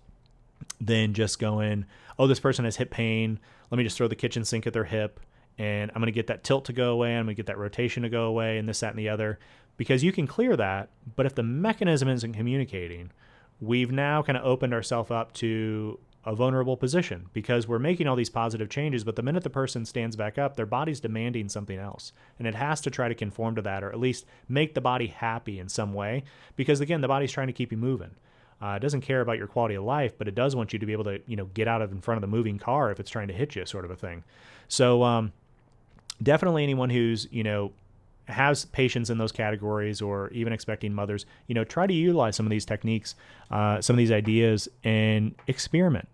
than just going, oh, this person has hip pain, let me just throw the kitchen sink at their hip and I'm going to get that tilt to go away, I'm going to get that rotation to go away, and this, that, and the other. Because you can clear that, but if the mechanism isn't communicating, we've now kind of opened ourselves up to a vulnerable position, because we're making all these positive changes, but the minute the person stands back up, their body's demanding something else, and it has to try to conform to that, or at least make the body happy in some way, because again, the body's trying to keep you moving. It doesn't care about your quality of life, but it does want you to be able to, get out of in front of the moving car if it's trying to hit you, sort of a thing. So definitely anyone who's, has patients in those categories, or even expecting mothers, try to utilize some of these techniques, some of these ideas, and experiment.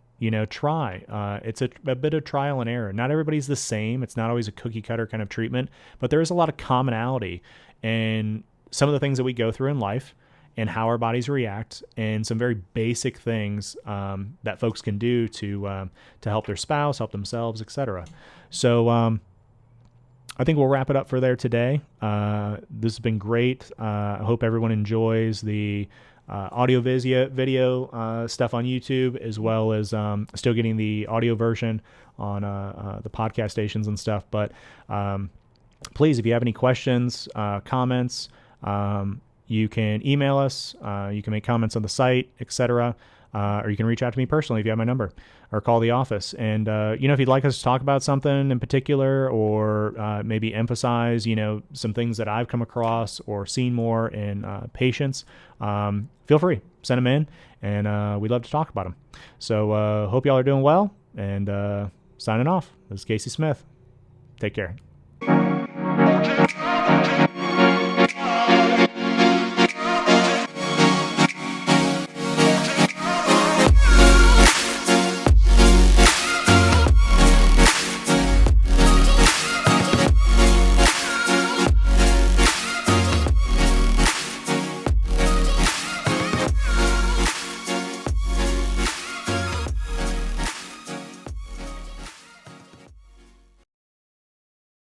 Try. It's a bit of trial and error. Not everybody's the same. It's not always a cookie cutter kind of treatment, but there is a lot of commonality in some of the things that we go through in life and how our bodies react, and some very basic things that folks can do to help their spouse, help themselves, etc. So I think we'll wrap it up for there today. This has been great. I hope everyone enjoys the audio video stuff on YouTube, as well as still getting the audio version on the podcast stations and stuff. But please, if you have any questions, comments, you can email us. You can make comments on the site, etc. Or you can reach out to me personally if you have my number, or call the office. And, if you'd like us to talk about something in particular, or maybe emphasize, some things that I've come across or seen more in patients, feel free, send them in, and we'd love to talk about them. So hope y'all are doing well, and signing off. This is Casey Smith. Take care.